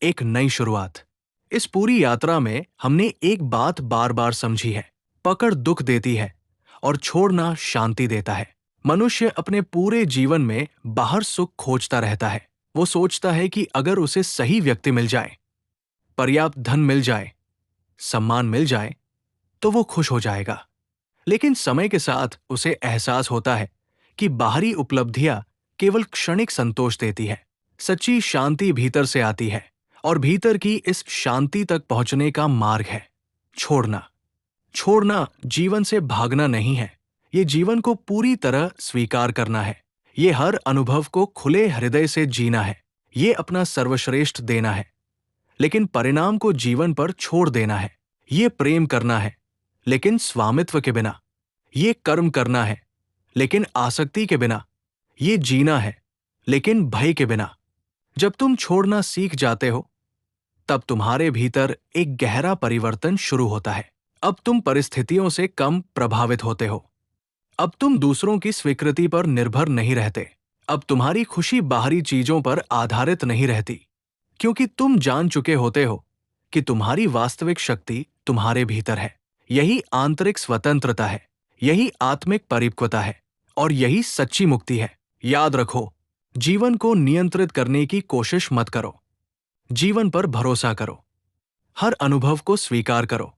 एक नई शुरुआत। इस पूरी यात्रा में हमने एक बात बार बार समझी है, पकड़ दुख देती है और छोड़ना शांति देता है। मनुष्य अपने पूरे जीवन में बाहर सुख खोजता रहता है। वो सोचता है कि अगर उसे सही व्यक्ति मिल जाए, पर्याप्त धन मिल जाए, सम्मान मिल जाए, तो वो खुश हो जाएगा। लेकिन समय के साथ उसे एहसास होता है कि बाहरी उपलब्धियां केवल क्षणिक संतोष देती है। सच्ची शांति भीतर से आती है, और भीतर की इस शांति तक पहुंचने का मार्ग है छोड़ना। छोड़ना जीवन से भागना नहीं है, ये जीवन को पूरी तरह स्वीकार करना है। ये हर अनुभव को खुले हृदय से जीना है। ये अपना सर्वश्रेष्ठ देना है, लेकिन परिणाम को जीवन पर छोड़ देना है। ये प्रेम करना है, लेकिन स्वामित्व के बिना। ये कर्म करना है, लेकिन आसक्ति के बिना। ये जीना है, लेकिन भय के बिना। जब तुम छोड़ना सीख जाते हो, तब तुम्हारे भीतर एक गहरा परिवर्तन शुरू होता है। अब तुम परिस्थितियों से कम प्रभावित होते हो। अब तुम दूसरों की स्वीकृति पर निर्भर नहीं रहते। अब तुम्हारी खुशी बाहरी चीजों पर आधारित नहीं रहती, क्योंकि तुम जान चुके होते हो कि तुम्हारी वास्तविक शक्ति तुम्हारे भीतर है। यही आंतरिक स्वतंत्रता है, यही आत्मिक परिपक्वता है, और यही सच्ची मुक्ति है। याद रखो, जीवन को नियंत्रित करने की कोशिश मत करो। जीवन पर भरोसा करो। हर अनुभव को स्वीकार करो।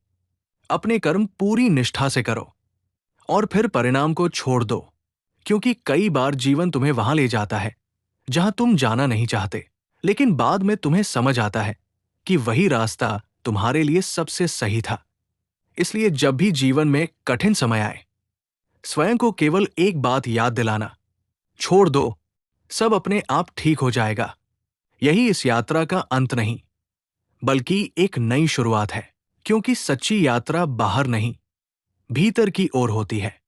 अपने कर्म पूरी निष्ठा से करो, और फिर परिणाम को छोड़ दो, क्योंकि कई बार जीवन तुम्हें वहां ले जाता है जहां तुम जाना नहीं चाहते, लेकिन बाद में तुम्हें समझ आता है कि वही रास्ता तुम्हारे लिए सबसे सही था। इसलिए जब भी जीवन में कठिन समय आए, स्वयं को केवल एक बात याद दिलाना, छोड़ दो, सब अपने आप ठीक हो जाएगा। यही इस यात्रा का अंत नहीं, बल्कि एक नई शुरुआत है, क्योंकि सच्ची यात्रा बाहर नहीं, भीतर की ओर होती है।